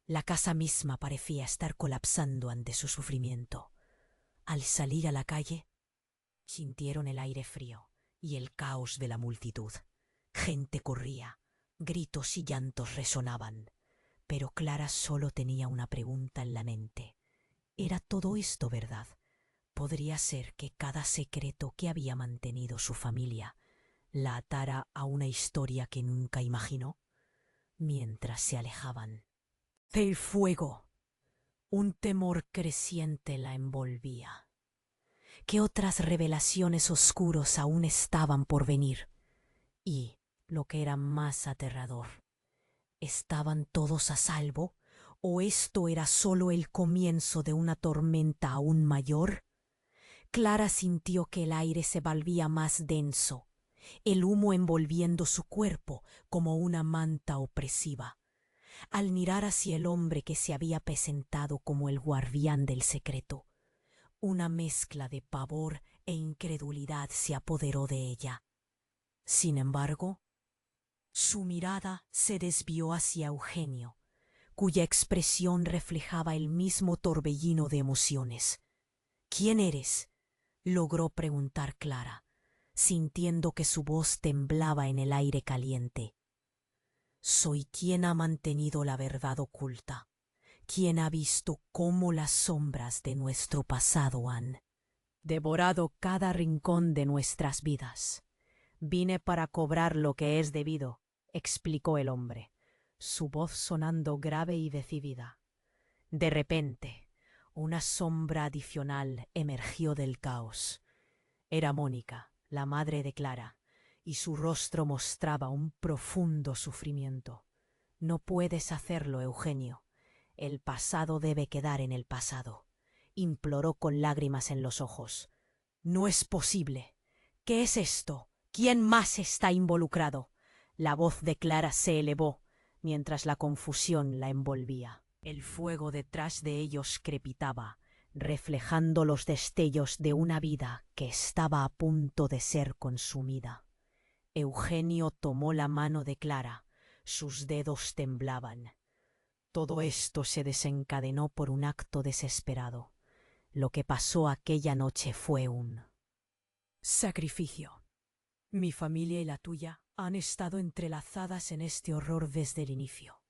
Speaker 1: La casa misma parecía estar colapsando ante su sufrimiento. Al salir a la calle, sintieron el aire frío y el caos de la multitud. Gente corría, gritos y llantos resonaban. Pero Clara solo tenía una pregunta en la mente. ¿Era todo esto verdad? ¿Podría ser que cada secreto que había mantenido su familia la atara a una historia que nunca imaginó? Mientras se alejaban del fuego, un temor creciente la envolvía. ¿Qué otras revelaciones oscuros aún estaban por venir? Y, lo que era más aterrador, ¿estaban todos a salvo? ¿O esto era solo el comienzo de una tormenta aún mayor? Clara sintió que el aire se volvía más denso, el humo envolviendo su cuerpo como una manta opresiva. Al mirar hacia el hombre que se había presentado como el guardián del secreto, una mezcla de pavor e incredulidad se apoderó de ella. Sin embargo, su mirada se desvió hacia Eugenio, cuya expresión reflejaba el mismo torbellino de emociones. «¿Quién eres?», logró preguntar Clara, sintiendo que su voz temblaba en el aire caliente. «Soy quien ha mantenido la verdad oculta, quien ha visto cómo las sombras de nuestro pasado han devorado cada rincón de nuestras vidas. Vine para cobrar lo que es debido», explicó el hombre, su voz sonando grave y decidida. De repente, una sombra adicional emergió del caos. Era Mónica, la madre de Clara, y su rostro mostraba un profundo sufrimiento. «No puedes hacerlo, Eugenio. El pasado debe quedar en el pasado», imploró con lágrimas en los ojos. «No es posible. ¿Qué es esto? ¿Quién más está involucrado?». La voz de Clara se elevó, mientras la confusión la envolvía. El fuego detrás de ellos crepitaba, reflejando los destellos de una vida que estaba a punto de ser consumida. Eugenio tomó la mano de Clara. Sus dedos temblaban. Todo esto se desencadenó por un acto desesperado. Lo que pasó aquella noche fue un sacrificio. Mi familia y la tuya han estado entrelazadas en este horror desde el inicio.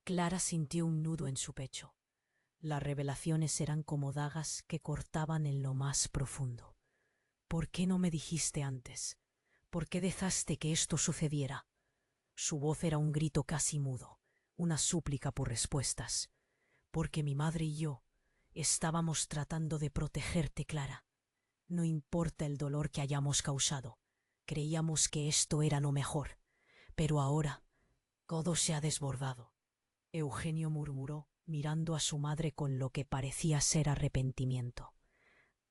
Speaker 1: Clara sintió un nudo en su pecho. Las revelaciones eran como dagas que cortaban en lo más profundo. «¿Por qué no me dijiste antes? ¿Por qué dejaste que esto sucediera?». Su voz era un grito casi mudo, una súplica por respuestas. «Porque mi madre y yo estábamos tratando de protegerte, Clara. No importa el dolor que hayamos causado. Creíamos que esto era lo mejor. Pero ahora todo se ha desbordado». Eugenio murmuró, mirando a su madre con lo que parecía ser arrepentimiento.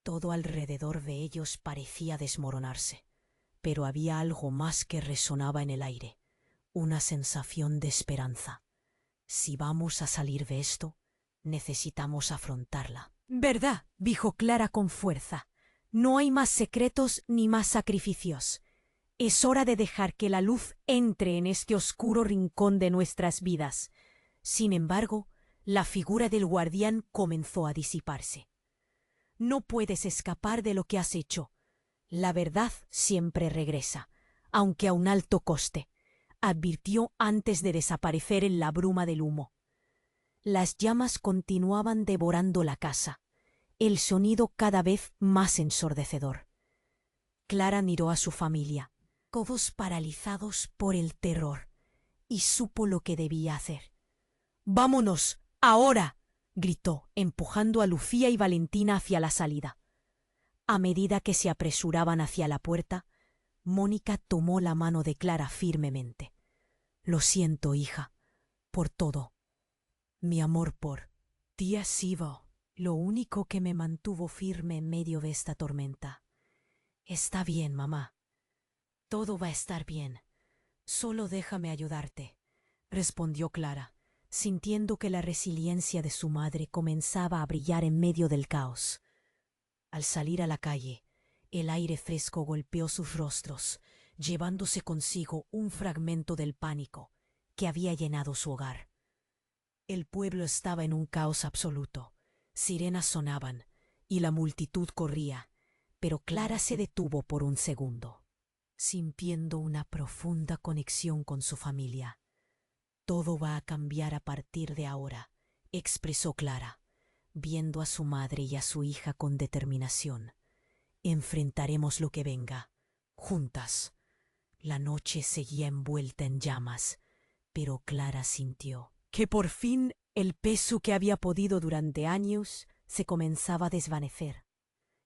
Speaker 1: Todo alrededor de ellos parecía desmoronarse, pero había algo más que resonaba en el aire, una sensación de esperanza. «Si vamos a salir de esto, necesitamos afrontarla». «¿Verdad?», dijo Clara con fuerza. «No hay más secretos ni más sacrificios. Es hora de dejar que la luz entre en este oscuro rincón de nuestras vidas». Sin embargo, la figura del guardián comenzó a disiparse. «No puedes escapar de lo que has hecho. La verdad siempre regresa, aunque a un alto coste», advirtió antes de desaparecer en la bruma del humo. Las llamas continuaban devorando la casa, el sonido cada vez más ensordecedor. Clara miró a su familia, todos paralizados por el terror, y supo lo que debía hacer. «¡Vámonos, ahora!», gritó, empujando a Lucía y Valentina hacia la salida. A medida que se apresuraban hacia la puerta, Mónica tomó la mano de Clara firmemente. «Lo siento, hija, por todo. Mi amor por ti ha sido lo único que me mantuvo firme en medio de esta tormenta. Está bien, mamá. Todo va a estar bien. Solo déjame ayudarte, respondió Clara, sintiendo que la resiliencia de su madre comenzaba a brillar en medio del caos. Al salir a la calle, el aire fresco golpeó sus rostros, llevándose consigo un fragmento del pánico que había llenado su hogar. El pueblo estaba en un caos absoluto. Sirenas sonaban y la multitud corría, pero Clara se detuvo por un segundo, sintiendo una profunda conexión con su familia. Todo va a cambiar a partir de ahora, expresó Clara, viendo a su madre y a su hija con determinación. Enfrentaremos lo que venga, juntas. La noche seguía envuelta en llamas, pero Clara sintió que por fin el peso que había podido durante años se comenzaba a desvanecer.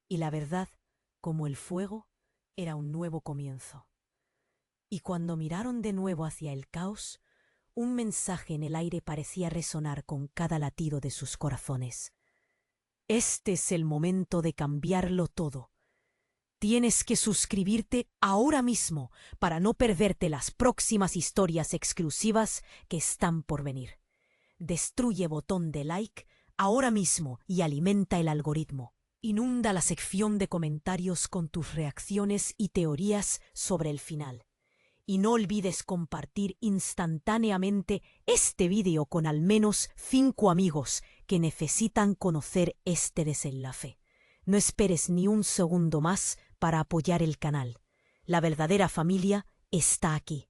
Speaker 1: Y la verdad, como el fuego, era un nuevo comienzo. Y cuando miraron de nuevo hacia el caos, un mensaje en el aire parecía resonar con cada latido de sus corazones. Este es el momento de cambiarlo todo. Tienes que suscribirte ahora mismo para no perderte las próximas historias exclusivas que están por venir. Destruye botón de like ahora mismo y alimenta el algoritmo. Inunda la sección de comentarios con tus reacciones y teorías sobre el final. Y no olvides compartir instantáneamente este vídeo con al menos 5 amigos que necesitan conocer este desenlace. No esperes ni un segundo más para apoyar el canal. La verdadera familia está aquí.